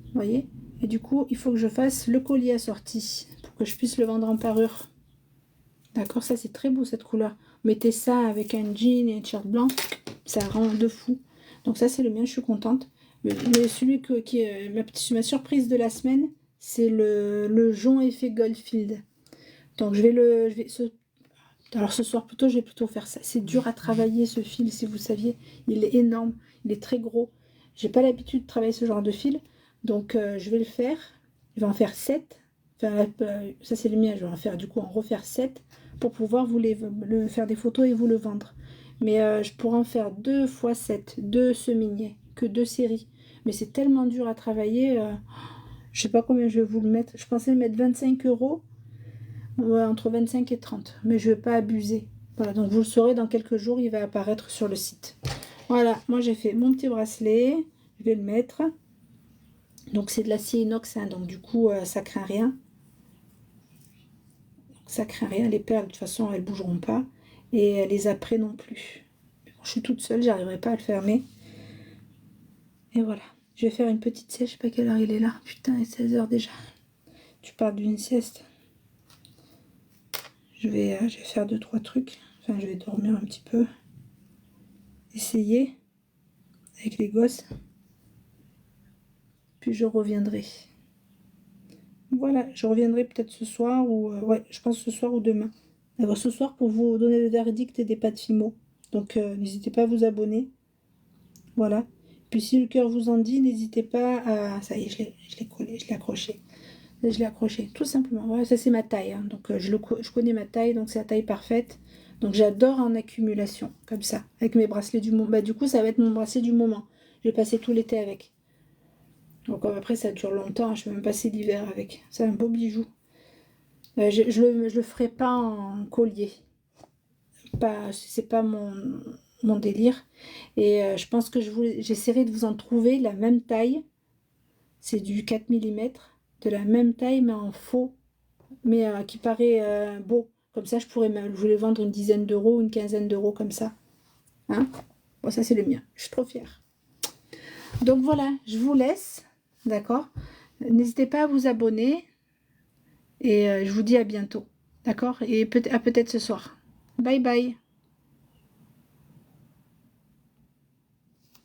Vous voyez? Et du coup, il faut que je fasse le collier assorti pour que je puisse le vendre en parure. D'accord? Ça, c'est très beau, cette couleur. Mettez ça avec un jean et un t-shirt blanc. Ça rend de fou. Donc ça, c'est le mien, je suis contente. Celui qui est ma surprise de la semaine, c'est le jonc effet Goldfield. Donc, alors ce soir plutôt, je vais plutôt faire ça. C'est dur à travailler ce fil, si vous saviez. Il est énorme, il est très gros. J'ai pas l'habitude de travailler ce genre de fil. Donc je vais le faire. Je vais en faire 7. Enfin, ça c'est le mien, je vais en faire du coup en refaire 7 pour pouvoir le faire des photos et vous le vendre. Mais je pourrais en faire 2 fois 7, 2 semignets, que 2 séries. Mais c'est tellement dur à travailler. Je sais pas combien je vais vous le mettre. Je pensais le mettre 25 €. Ouais, entre 25 et 30, mais je ne vais pas abuser. Voilà, donc vous le saurez dans quelques jours, il va apparaître sur le site. Voilà, moi j'ai fait mon petit bracelet, je vais le mettre. Donc c'est de l'acier inox, hein, donc du coup ça craint rien. Ça craint rien, les perles de toute façon elles bougeront pas. Et les apprêts non plus. Je suis toute seule, j'arriverai pas à le fermer. Et voilà, je vais faire une petite sieste, je sais pas quelle heure il est là. Putain, il est 16 h déjà. Tu pars d'une sieste. Je vais faire 2-3 trucs. Enfin, je vais dormir un petit peu. Essayer avec les gosses. Puis je reviendrai. Voilà, je reviendrai peut-être ce soir ou... ouais, je pense ce soir ou demain. Alors ce soir pour vous donner le verdict des pâtes Fimo. Donc n'hésitez pas à vous abonner. Voilà. Puis si le cœur vous en dit, n'hésitez pas à... Ça y est, je l'ai collé, je l'ai accroché. Je l'ai accroché, tout simplement. Voilà, ça c'est ma taille. Hein. Donc je connais ma taille, donc c'est la taille parfaite. Donc j'adore en accumulation, comme ça, avec mes bracelets du moment. Bah, du coup, ça va être mon bracelet du moment. Je vais passer tout l'été avec. Donc après, ça dure longtemps. Je vais même passer l'hiver avec. C'est un beau bijou. Je le ferai pas en collier. C'est pas mon délire. Et je pense que j'essaierai de vous en trouver la même taille. C'est du 4 mm. De la même taille, mais en faux. Mais qui paraît beau. Comme ça, je voulais vendre une dizaine d'euros, une quinzaine d'euros comme ça. Hein? Bon, ça, c'est le mien. Je suis trop fière. Donc voilà, je vous laisse. D'accord? N'hésitez pas à vous abonner. Et je vous dis à bientôt. D'accord? Et peut-être ce soir. Bye bye.